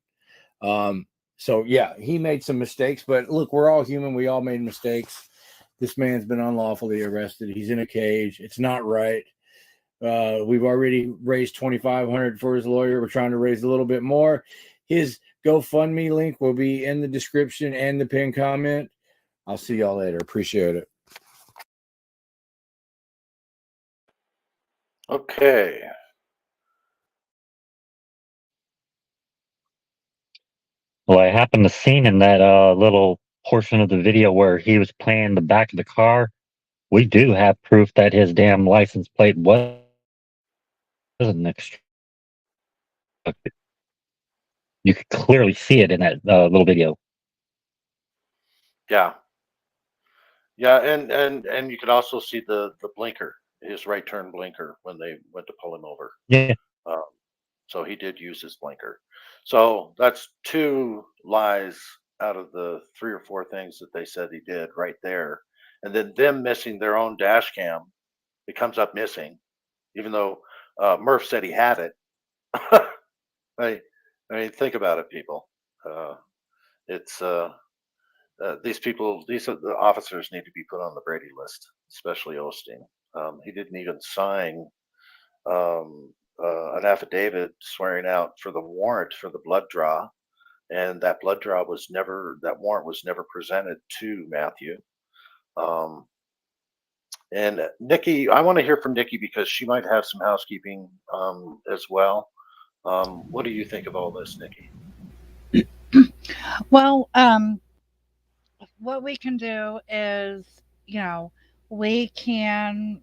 So yeah, he made some mistakes, but look, we're all human. We all made mistakes. This man's been unlawfully arrested. He's in a cage. It's not right. We've already raised $2,500 for his lawyer. We're trying to raise a little bit more. His GoFundMe link will be in the description and the pinned comment. I'll see y'all later. Appreciate it.
Okay.
Well, I happened to seen in that little portion of the video where he was playing the back of the car. We do have proof that his damn license plate wasn't extra. You could clearly see it in that little video.
Yeah. Yeah, and you could also see the blinker, his right turn blinker when they went to pull him over.
Yeah.
Um, so he did use his blinker. So that's 2 lies out of the 3 or 4 things that they said he did right there. And then them missing their own dash cam, it comes up missing, even though Murph said he had it. I, I mean, think about it, people. It's these people, the officers need to be put on the Brady list, especially Osteen. He didn't even sign an affidavit swearing out for the warrant for the blood draw, and that warrant was never presented to Matthew. And Nikki, I want to hear from Nikki because she might have some housekeeping as well. What do you think of all this, Nikki?
Well, what we can do is, we can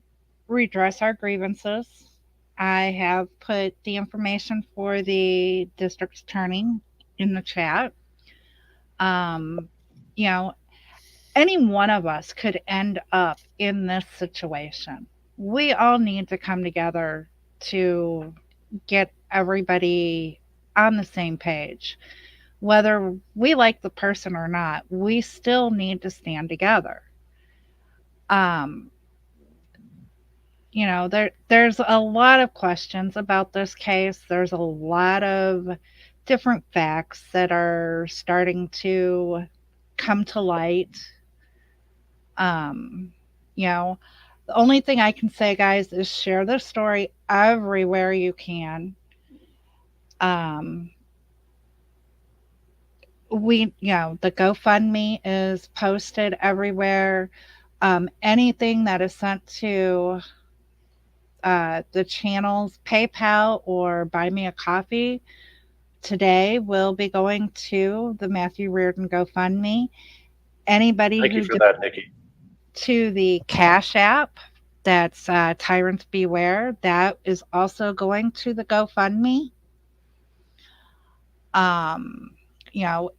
redress our grievances. I have put the information for the district attorney in the chat. Um, you know, any one of us could end up in this situation. We all need to come together to get everybody on the same page. Whether we like the person or not, we still need to stand together. Um, there's a lot of questions about this case. There's a lot of different facts that are starting to come to light. Um, you know, the only thing I can say, guys, is share the story everywhere you can. Um, the GoFundMe is posted everywhere. Anything that is sent to the channel's PayPal or Buy Me a Coffee today will be going to the Matthew Reardon GoFundMe. Anybody
Thank you
who
for that, Nikki.
to the Cash App, that's Tyrants Beware, that is also going to the GoFundMe. Um, you know,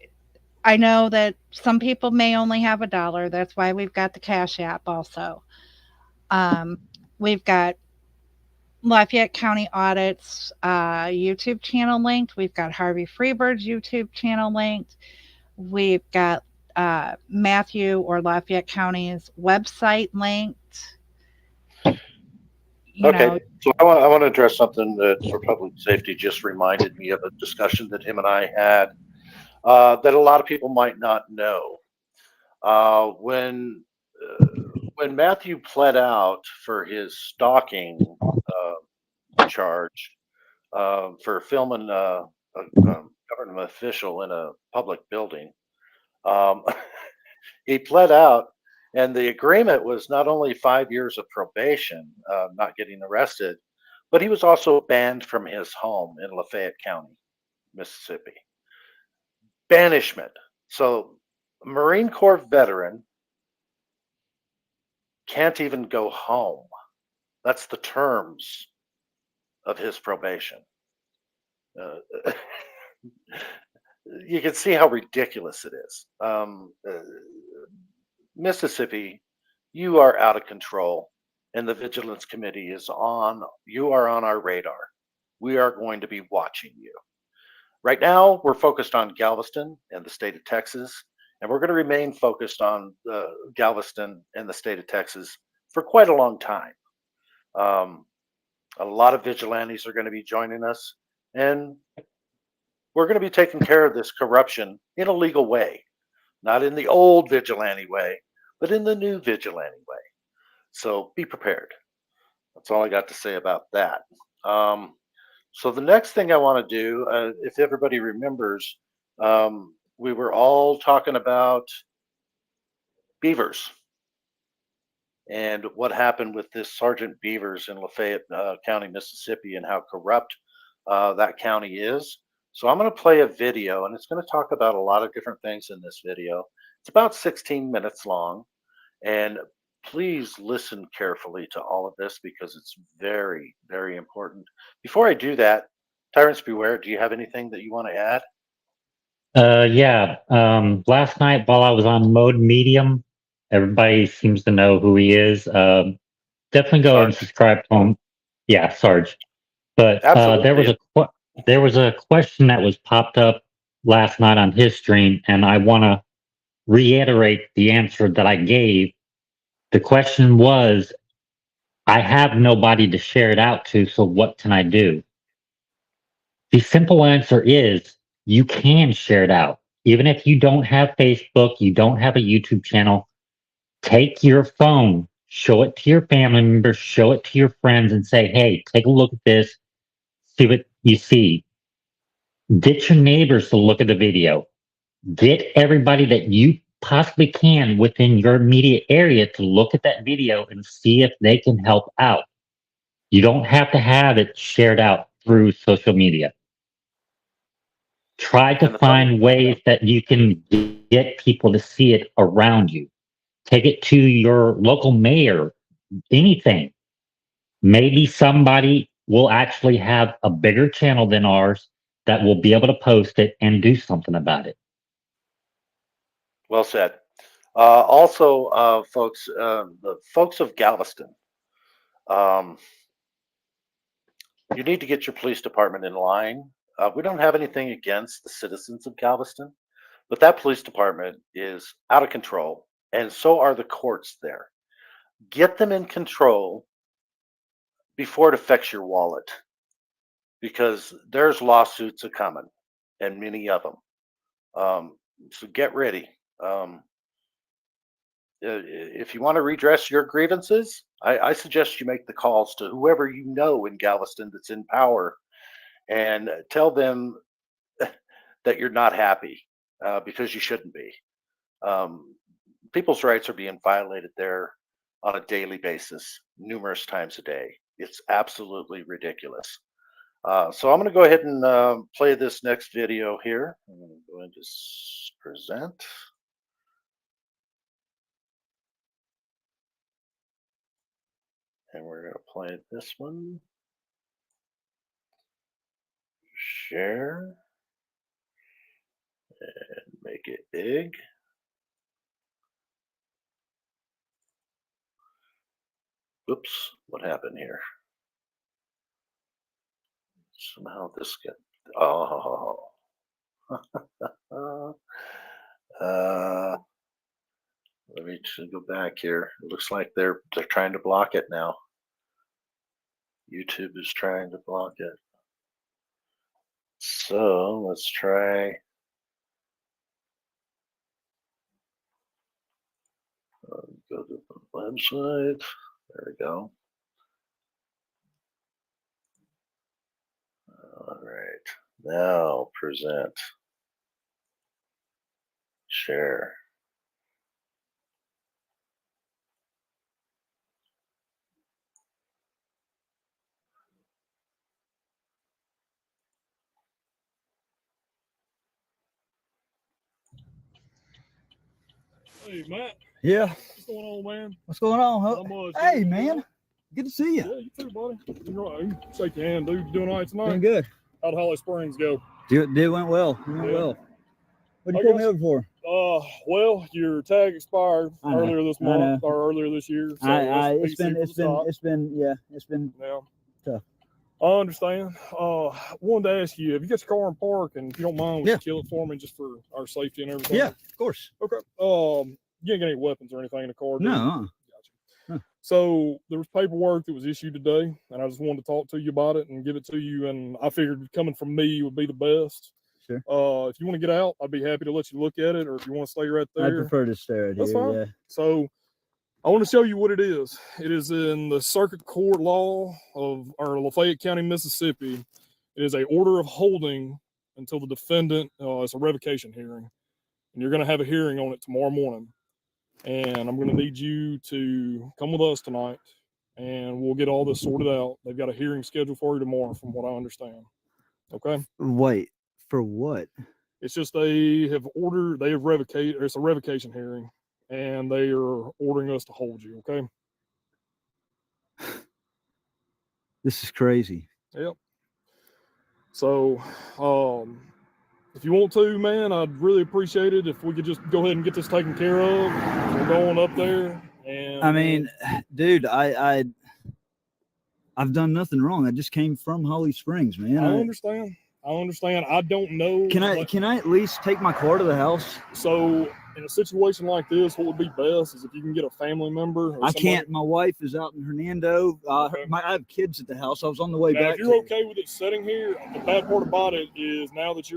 I know that some people may only have $1. That's why we've got the Cash App also. We've got Lafayette County Audit's YouTube channel linked. We've got Harvey Freebird's YouTube channel linked. We've got Matthew or Lafayette County's website linked.
Okay, so I want to address something that for public safety just reminded me of a discussion that him and I had that a lot of people might not know. When Matthew pled out for his stalking charge for filming a government official in a public building, he pled out, and the agreement was not only 5 years of probation, not getting arrested, but he was also banned from his home in Lafayette County, Mississippi. Banishment. So, a Marine Corps veteran can't even go home. That's the terms of his probation. You can see how ridiculous it is. Mississippi, you are out of control, and the Vigilance Committee is on. You are on our radar. We are going to be watching you. Right now, we're focused on Galveston and the state of Texas, and we're going to remain focused on Galveston and the state of Texas for quite a long time. A lot of vigilantes are going to be joining us, and we're going to be taking care of this corruption in a legal way, not in the old vigilante way, but in the new vigilante way. So be prepared. That's all I got to say about that. So the next thing I want to do, if everybody remembers, we were all talking about Beavers and what happened with this Sergeant Beavers in Lafayette County, Mississippi, and how corrupt that county is. So I'm going to play a video, and it's going to talk about a lot of different things in this video. It's about 16 minutes long, and please listen carefully to all of this because it's very, very important. Before I do that, Tyrants Beware, do you have anything that you want to add?
Yeah. Last night while I was on mode medium, everybody seems to know who he is. Definitely go and
Sarge.
subscribe to him. Yeah, Sarge. But
Absolutely.
there was a question that was popped up last night on his stream, and I want to reiterate the answer that I gave. The question was, I have nobody to share it out to, so what can I do? The simple answer is you can share it out. Even if you don't have Facebook, you don't have a YouTube channel, take your phone, show it to your family members, show it to your friends, and say, hey, take a look at this, see what you see. Get your neighbors to look at the video. Get everybody that you possibly can within your immediate area to look at that video and see if they can help out. You don't have to have it shared out through social media. Try to
And the funny,
find ways that you can get people to see it around you. Take it to your local mayor, anything. Maybe somebody will actually have a bigger channel than ours that will be able to post it and do something about it.
well said. Also, folks, the folks of Galveston, you need to get your police department in line. We don't have anything against the citizens of Galveston, but that police department is out of control, and so are the courts there. Get them in control before it affects your wallet, because there's lawsuits a coming, and many of them. So get ready. If you want to redress your grievances, I suggest you make the calls to whoever you know in Galveston that's in power and tell them that you're not happy because you shouldn't be. People's rights are being violated there on a daily basis, numerous times a day. It's absolutely ridiculous. So I'm going to go ahead and play this next video here. I'm going to go ahead and just present. And we're going to play this one. Share. And make it big. Oops, what happened here? Somehow this got, oh. Let me just go back here. It looks like they're trying to block it now. YouTube is trying to block it. So let's try. Go to the website. There we go. All right. Now present. Share.
Hey, Matt.
Yeah.
What's going on, man?
What's going on, huh?
Not much.
Hey,
You
man.
know?
Good to see you.
Yeah, you too, buddy. You're right. You shake your hand, dude. You doing all right tonight?
Doing good.
How'd Holly Springs go?
It went well. It went
Yeah.
well. What
I
you pull me
guess-
over for?
Well, your tag expired
I know,
earlier this
I
month or earlier this year. So
It's been
yeah.
tough.
I understand. Wanted to ask you, have you got your car in park? And if you don't mind, would
Yeah.
you kill it for me just for our safety and everything?
Yeah, of course.
Okay. You ain't got any weapons or anything in the car, do you?
No.
Gotcha. Huh. So there was paperwork that was issued today, and I just wanted to talk to you about it and give it to you. And I figured coming from me would be the best.
Sure.
If you want to get out, I'd be happy to let you look at it, or if you want to stay right there.
I'd prefer to stay right
That's
here.
fine.
Yeah.
So I want to show you what it is. It is in the Circuit Court Law of Lafayette County, Mississippi. It is a order of holding until the defendant. It's a revocation hearing, and you're going to have a hearing on it tomorrow morning. And I'm going to need you to come with us tonight, and we'll get all this sorted out. They've got a hearing scheduled for you tomorrow, from what I understand. Okay.
Wait, for what?
It's just they have revocated. It's a revocation hearing, and they are ordering us to hold you. Okay.
This is crazy.
Yep. So, if you want to, man, I'd really appreciate it if we could just go ahead and get this taken care of. We're going up there, and
I mean, dude, I've done nothing wrong. I just came from Holly Springs, man.
I understand. I don't know.
Can I at least take my car to the house?
So, in a situation like this, what would be best is if you can get a family member. Or
I can't. My wife is out in Hernando.
Okay.
I have kids at the house. I was on the way
Now,
back.
if you're okay with it sitting here, the bad part about it is now that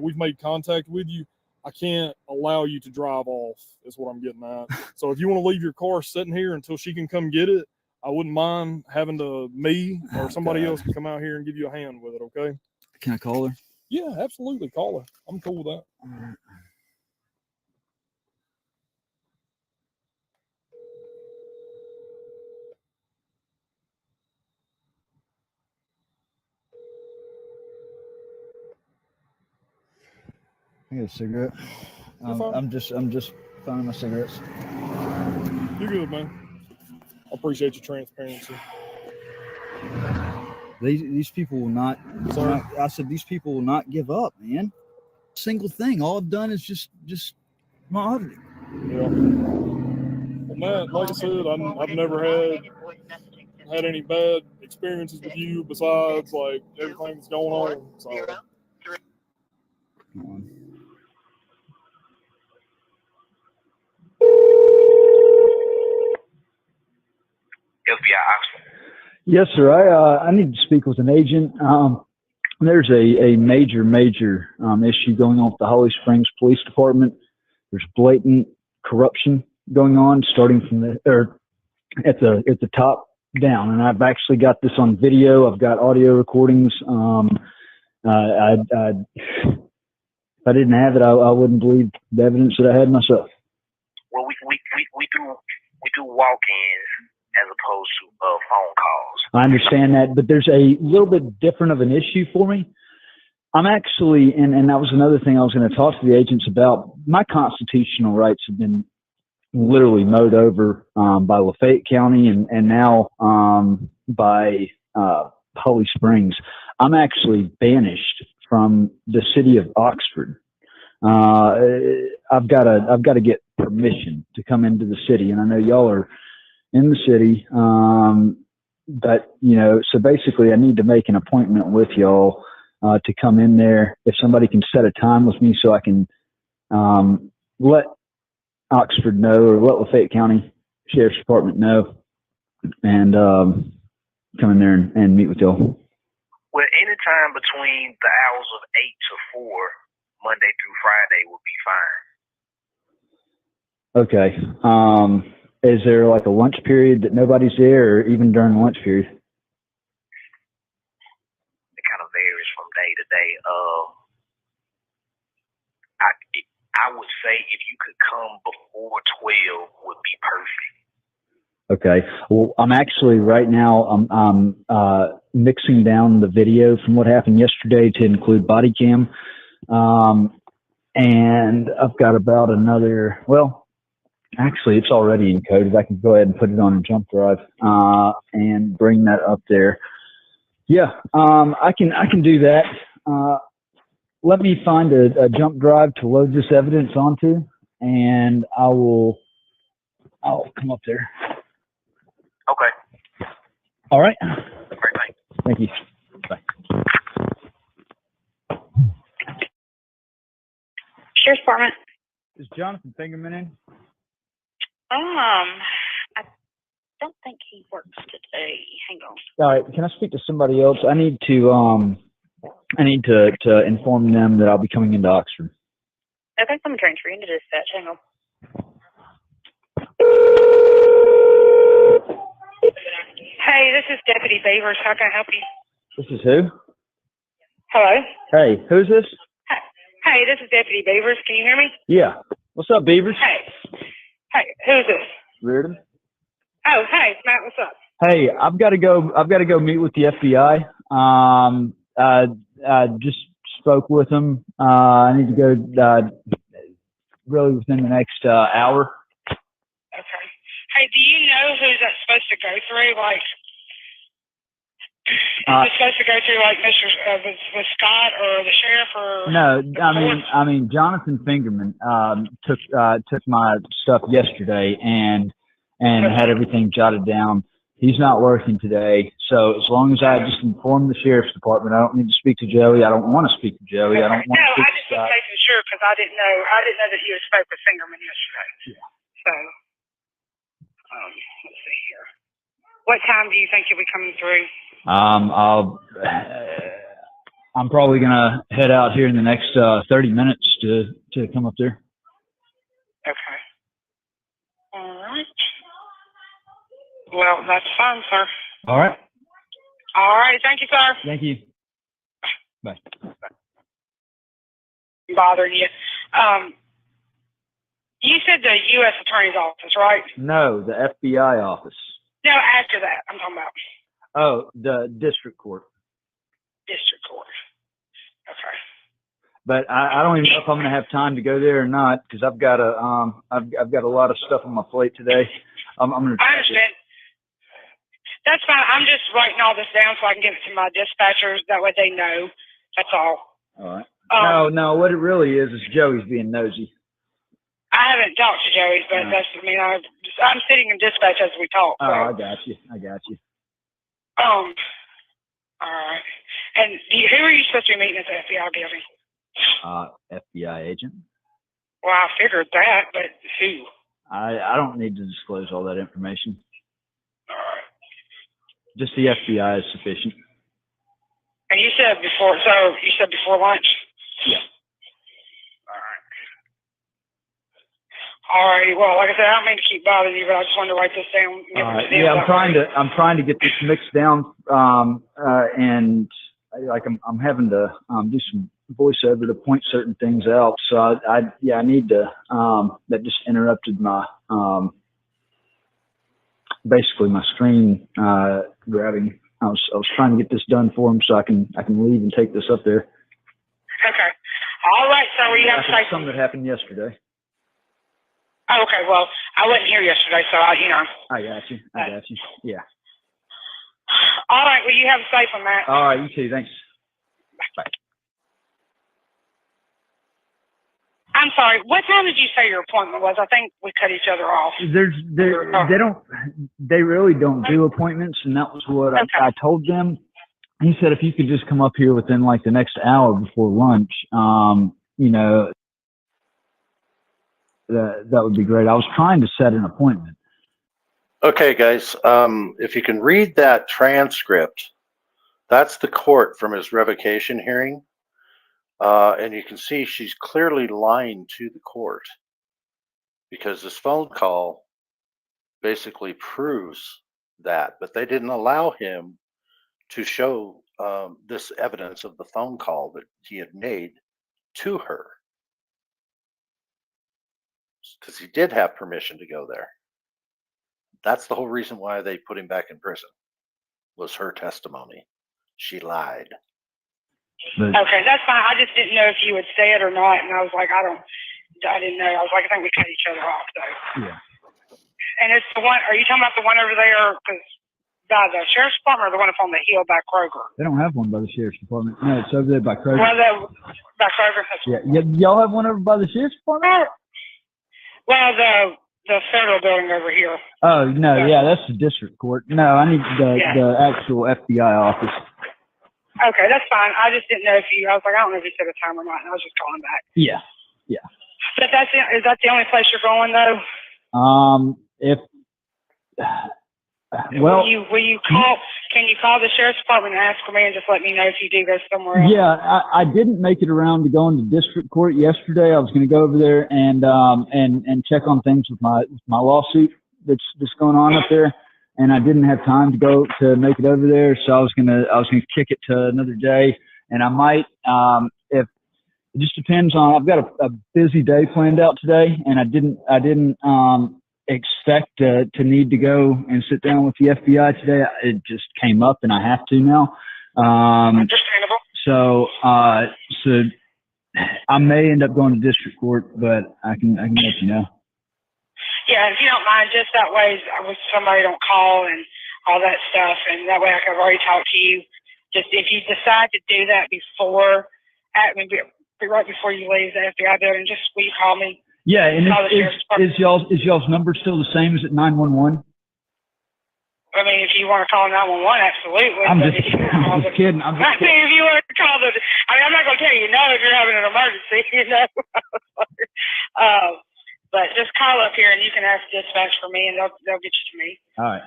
we've made contact with you, I can't allow you to drive off, is what I'm getting at. So if you want to leave your car sitting here until she can come get it, I wouldn't mind having me or somebody else to come out here and give you a hand with it, okay?
Can I call her?
Yeah, absolutely. Call her. I'm cool with that.
All right. I got a cigarette. I'm just finding my cigarettes.
You're good, man. I appreciate your transparency.
These people will not.
Sorry?
I said these people will not give up, man. Single thing. All I've done is just my auditing.
Yeah. Well, Matt, like I said, I've never had any bad experiences with you besides like everything that's going on. So.
Come on.
FBI Oxford.
Yes, sir. I need to speak with an agent. There's a major issue going on with the Holly Springs Police Department. There's blatant corruption going on, starting from at the top down. And I've actually got this on video. I've got audio recordings. If I didn't have it, I wouldn't believe the evidence that I had myself.
Well, we do walk-ins as opposed to phone calls.
I understand that, but there's a little bit different of an issue for me. I'm actually, and that was another thing I was going to talk to the agents about. My constitutional rights have been literally mowed over by Lafayette County and now by Holly Springs. I'm actually banished from the city of Oxford. I've got to get permission to come into the city, and I know y'all are in the city, but so basically I need to make an appointment with y'all to come in there. If somebody can set a time with me so I can let Oxford know, or let Lafayette County Sheriff's Department know, and come in there and meet with y'all.
Well, anytime between the hours of 8 to 4, Monday through Friday would be fine.
Okay. Is there like a lunch period that nobody's there, or even during the lunch period?
It kind of varies from day to day. I would say if you could come before 12 would be perfect.
Okay. Well, I'm actually right now, I'm mixing down the video from what happened yesterday to include body cam. And I've got about another, actually, it's already encoded. I can go ahead and put it on a jump drive and bring that up there. Yeah, I can do that. Let me find a jump drive to load this evidence onto, and I'll come up there.
Okay.
All right.
Great, thanks.
Thank you. Bye.
Sheriff's Department.
Is Jonathan Fingerman in?
I don't think he works today. Hang on.
All right, can I speak to somebody else? I need to inform them that I'll be coming into Oxford.
Okay, I'm transfer you into dispatch. Hang on. Hey, this is Deputy Beavers. How can I help you?
This is who?
Hello?
Hey, who's this?
Hey, this is Deputy Beavers. Can you hear me?
Yeah. What's up, Beavers?
Hey, who's this?
Reardon.
Oh, hey, Matt, what's up?
Hey, I've got to go meet with the FBI. I just spoke with them. I need to go really within the next hour.
Okay. Hey, do you know who that's supposed to go through? Like, is it supposed to go through like Mr. With Scott or the sheriff or?
No, I mean Jonathan Fingerman took my stuff yesterday and had everything jotted down. He's not working today, so as long as I just inform the sheriff's department, I don't need to speak to Joey. I don't want to speak to Joey. I don't want to speak
I just was making sure because I didn't know that you had spoke with Fingerman yesterday. Yeah. So, let's see here. What time do you think you'll be coming through?
I'm probably gonna head out here in the next 30 minutes to come up there.
Okay. All right. Well, that's fine, sir.
All right.
All right. Thank you, sir.
Thank you. Bye.
Bothering you. You said the U.S. Attorney's Office, right?
No, the FBI office.
No, after that, I'm talking about.
Oh, the district court.
District court. Okay.
But I don't even know if I'm gonna have time to go there or not because I've got a lot of stuff on my plate today. I'm gonna.
I understand. That's fine. I'm just writing all this down so I can give it to my dispatchers. That way they know. That's all.
All right. No. What it really is Joey's being nosy.
I haven't talked to Joey, but I'm sitting in dispatch as we talk. So.
Oh, I got you.
All right. And who are you supposed to be meeting at the FBI building?
FBI agent.
Well, I figured that, but who?
I don't need to disclose all that information.
All right.
Just the FBI is sufficient.
And you said before lunch?
Yeah.
All right. Well, like I said, I don't mean to keep bothering you, but I just wanted to write this down.
Yeah, I'm trying to get this mixed down, and I'm having to do some voiceover to point certain things out. So I need to. That just interrupted my basically my screen grabbing. I was trying to get this done for him so I can leave and take this up there.
Okay. All right. So you have
something that happened yesterday.
Oh, okay. Well, I wasn't here yesterday, so
I got you. Yeah.
All right. Well, you have a safe one, Matt.
All right. You too. Thanks. Bye.
I'm sorry. What time did you say your appointment was? I think we cut each other off.
They really don't do appointments, and that was what I told them. He said if you could just come up here within like the next hour before lunch, that would be great. I was trying to set an appointment.
Okay, guys, if you can read that transcript, that's the court from his revocation hearing. And you can see she's clearly lying to the court because this phone call basically proves that, but they didn't allow him to show this evidence of the phone call that he had made to her because he did have permission to go there. That's the whole reason why they put him back in prison, was her testimony. She lied.
Okay, that's fine. I just didn't know if you would say it or not, and I was like, I didn't know. I was like, I think we cut each other off, though.
Yeah.
And it's the one. Are you talking about the one over there? Because by the sheriff's department, or the one up on the hill by Kroger?
They don't have one by the sheriff's department. No, it's over there by Kroger.
Well, by Kroger.
Yeah. Y'all have one over by the sheriff's department?
Well, the federal building over here.
Oh no, yeah, that's the district court. No, I need the actual FBI office.
Okay, that's fine. I just didn't know if I was like, I don't know if you said a time or not, and I was just calling back.
Yeah.
But is that the only place you're going, though?
Well,
will you call? Can you call the sheriff's department and ask for me, and just let me know if you do go somewhere else?
yeah, I didn't make it around to going to district court yesterday. I was going to go over there and check on things with my lawsuit that's going on up there, and I didn't have time to make it over there. So I was gonna kick it to another day, and I might if it just depends on. I've got a busy day planned out today, and I didn't expect to need to go and sit down with the FBI today. It just came up, and I have to now.
Understandable.
So I may end up going to district court, but I can let you know.
Yeah, if you don't mind, just that way, somebody don't call and all that stuff, and that way I can already talk to you. Just if you decide to do that right before you leave the FBI building, just will you call me?
Yeah, and is y'all's number still the same as at 911?
I mean, if you want to call 911, absolutely.
I'm just kidding.
If you want to call I'm not going to tell you no if you're having an emergency, but just call up here and you can ask dispatch for me, and they'll get you to me.
All right.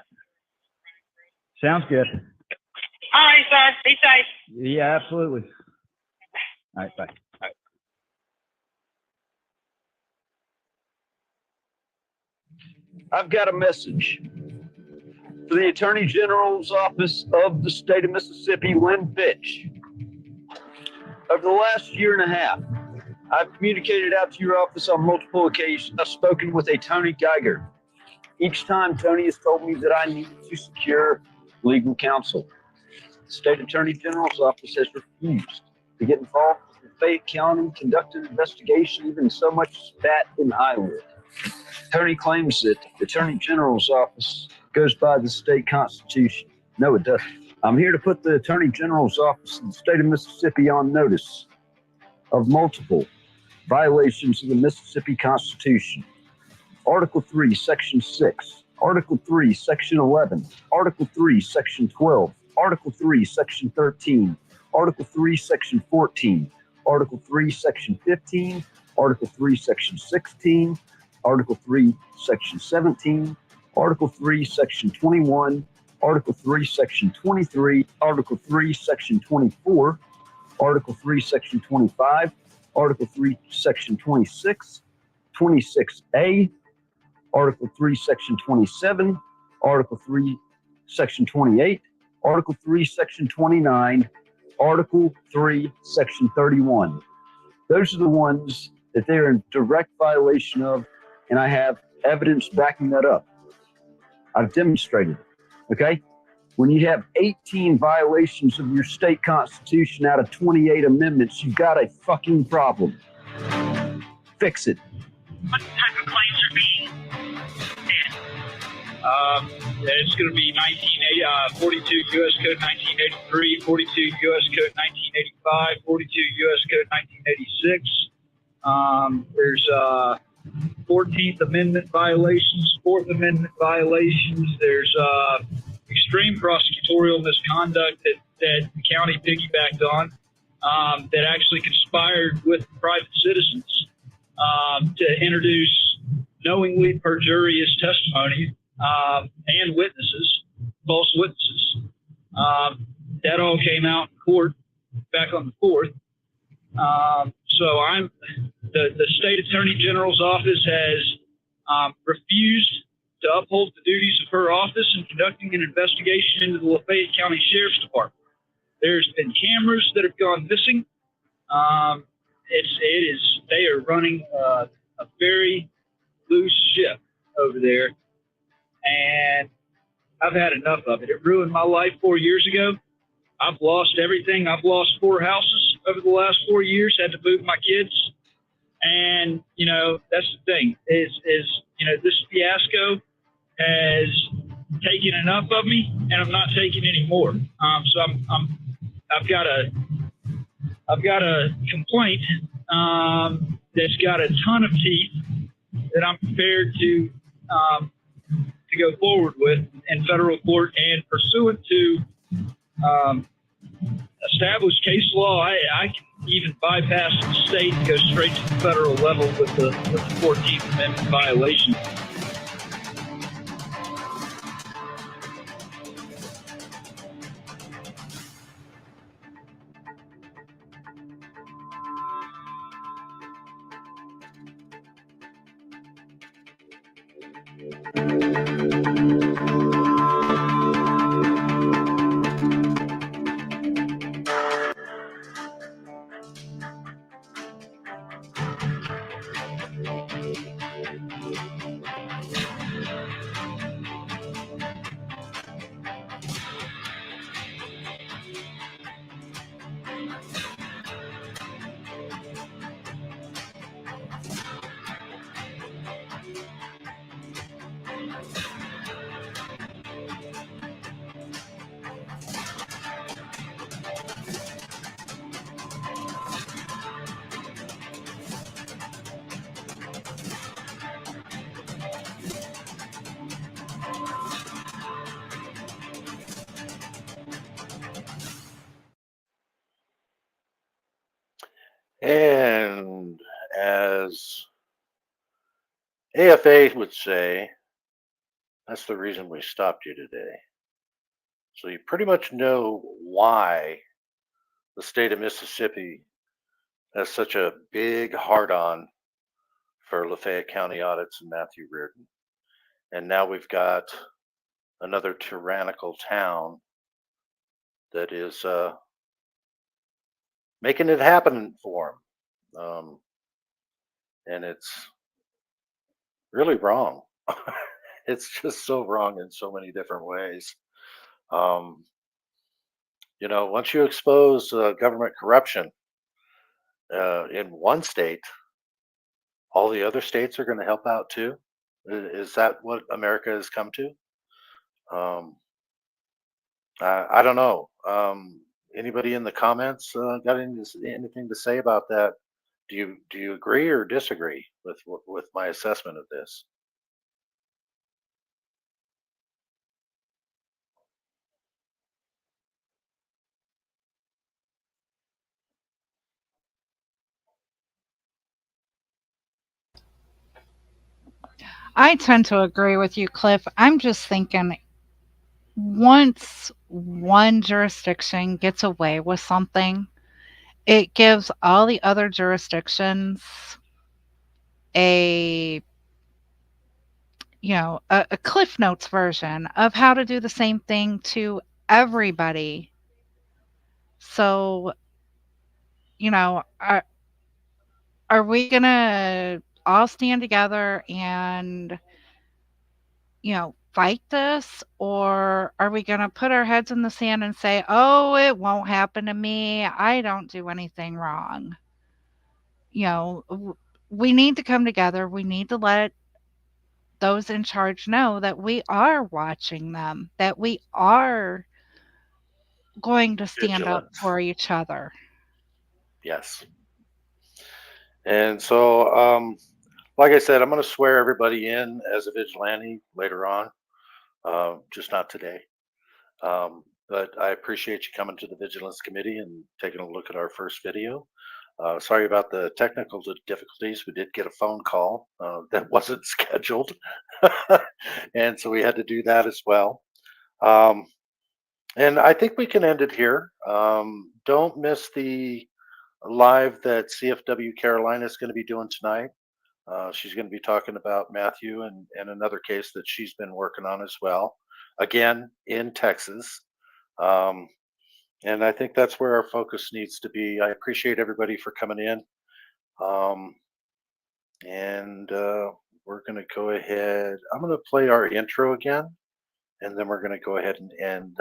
Sounds good.
All right, sir. Be safe.
Yeah, absolutely. All right, bye.
I've got a message for the Attorney General's Office of the State of Mississippi, Lynn Fitch. Over the last year and a half, I've communicated out to your office on multiple occasions. I've spoken with a Tony Geiger. Each time, Tony has told me that I need to secure legal counsel. The State Attorney General's Office has refused to get involved with the Fayette County conducted investigation, even so much as bat in eyelid. Tony claims that the Attorney General's Office goes by the state constitution. No, it doesn't. I'm here to put the Attorney General's Office in the state of Mississippi on notice of multiple violations of the Mississippi Constitution. Article 3, Section 6, Article 3, Section 11, Article 3, Section 12, Article 3, Section 13, Article 3, Section 14, Article 3, Section 15, Article 3, Section 16, Article 3, Section 17, Article 3, Section 21, Article 3, Section 23, Article 3, Section 24, Article 3, Section 25, Article 3, Section 26, 26A, Article 3, Section 27, Article 3, Section 28, Article 3, Section 29, Article 3, Section 31. Those are the ones that they're in direct violation of, and I have evidence backing that up. I've demonstrated it, okay? When you have 18 violations of your state constitution out of 28 amendments, you've got a fucking problem. Fix it.
What type of claims are being it's going to be 42 U.S. Code 1983, 42 U.S. Code 1985, 42 U.S. Code 1986. There's 14th Amendment violations, 4th Amendment violations. There's extreme prosecutorial misconduct that the county piggybacked on that actually conspired with private citizens to introduce knowingly perjurious testimony and witnesses, false witnesses. That all came out in court back on the 4th. So the state attorney general's office has refused to uphold the duties of her office in conducting an investigation into the Lafayette County Sheriff's Department. There's been cameras that have gone missing. They are running a very loose ship over there, and I've had enough of it. It ruined my life 4 years ago. I've lost everything. I've lost 4 houses over the last 4 years, had to move my kids. And, that's the thing is, this fiasco has taken enough of me, and I'm not taking any more. So I've got a complaint that's got a ton of teeth that I'm prepared to go forward with in federal court, and pursuant to established case law, I can even bypass the state and go straight to the federal level with the 14th Amendment violation.
And as AFA would say, that's the reason we stopped you today. So you pretty much know why the state of Mississippi has such a big hard on for Lafayette County audits and Matthew Reardon. And now we've got another tyrannical town that is making it happen for him. And it's really wrong. It's just so wrong in so many different ways. You know, once you expose government corruption in one state, all the other states are going to help out too. Is that what America has come to? I don't know. Anybody in the comments got anything to say about that? Do you agree or disagree with my assessment of this?
I tend to agree with you, Cliff. I'm just thinking once one jurisdiction gets away with something, it gives all the other jurisdictions a a Cliff Notes version of how to do the same thing to everybody. So, are we gonna all stand together and fight this, or are we gonna put our heads in the sand and say, "Oh, it won't happen to me. I don't do anything wrong." We need to come together. We need to let those in charge know that we are watching them, that we are going to stand up
Vigilant.
for each other.
Yes. And so, like I said, I'm going to swear everybody in as a vigilante later on, just not today. But I appreciate you coming to the Vigilance Committee and taking a look at our first video. Sorry about the technical difficulties. We did get a phone call that wasn't scheduled. And so we had to do that as well. And I think we can end it here. Don't miss the live that CFW Carolina is going to be doing tonight. She's going to be talking about Matthew and another case that she's been working on as well, again in Texas. And I think that's where our focus needs to be. I appreciate everybody for coming in. And we're going to go ahead. I'm going to play our intro again, and then we're going to go ahead and end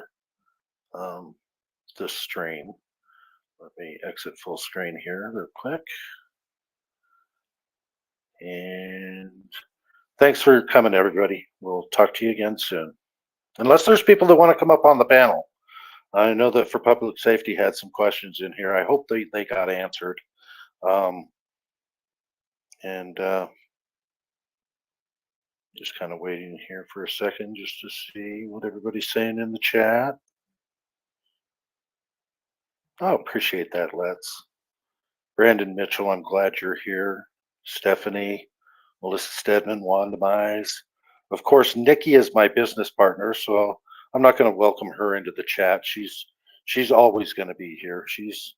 the stream. Let me exit full screen here real quick. And thanks for coming, everybody. We'll talk to you again soon. Unless there's people that want to come up on the panel. I know that for public safety had some questions in here. I hope they got answered. And just kind of waiting here for a second just to see what everybody's saying in the chat. Oh, appreciate that, Let's. Brandon Mitchell, I'm glad you're here. Stephanie, Melissa Stedman, Wanda Mize. Of course, Nikki is my business partner, so I'm not going to welcome her into the chat. She's always going to be here. She's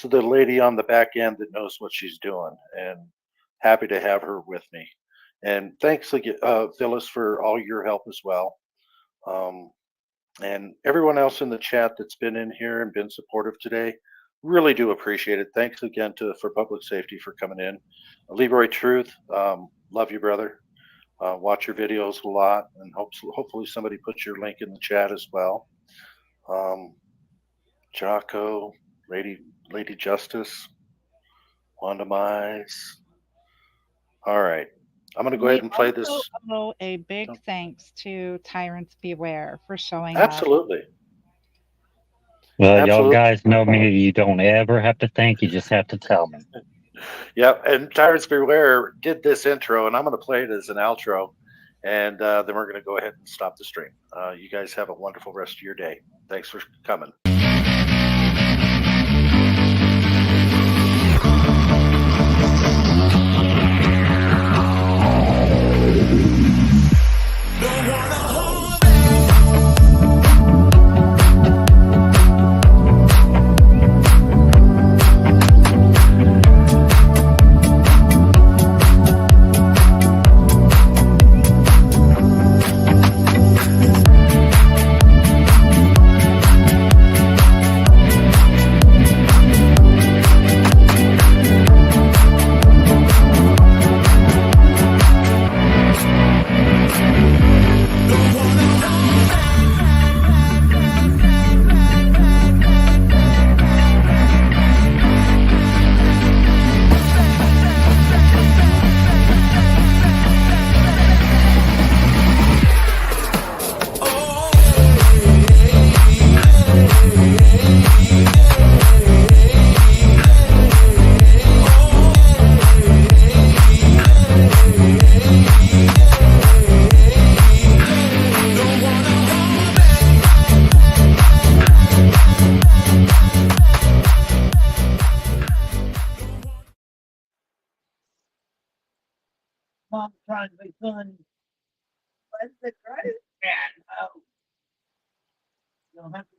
the lady on the back end that knows what she's doing, and happy to have her with me. And thanks, Phyllis, for all your help as well. And everyone else in the chat that's been in here and been supportive today, really do appreciate it. Thanks again for Public Safety for coming in. Leroy Truth, love you, brother. Watch your videos a lot, and hopefully somebody puts your link in the chat as well. Jocko, Lady Justice, Wanda Mize. All right. I'm going to go ahead and play this.
Also, a big thanks to Tyrants Beware for showing
Absolutely.
up.
Well, y'all guys know me. You don't ever have to thank. You just have to tell me.
Yeah, and Tyrants Beware did this intro, and I'm going to play it as an outro, and then we're going to go ahead and stop the stream. You guys have a wonderful rest of your day. Thanks for coming.
Mom trying to be funny. What's the greatest cat? Oh. You don't have to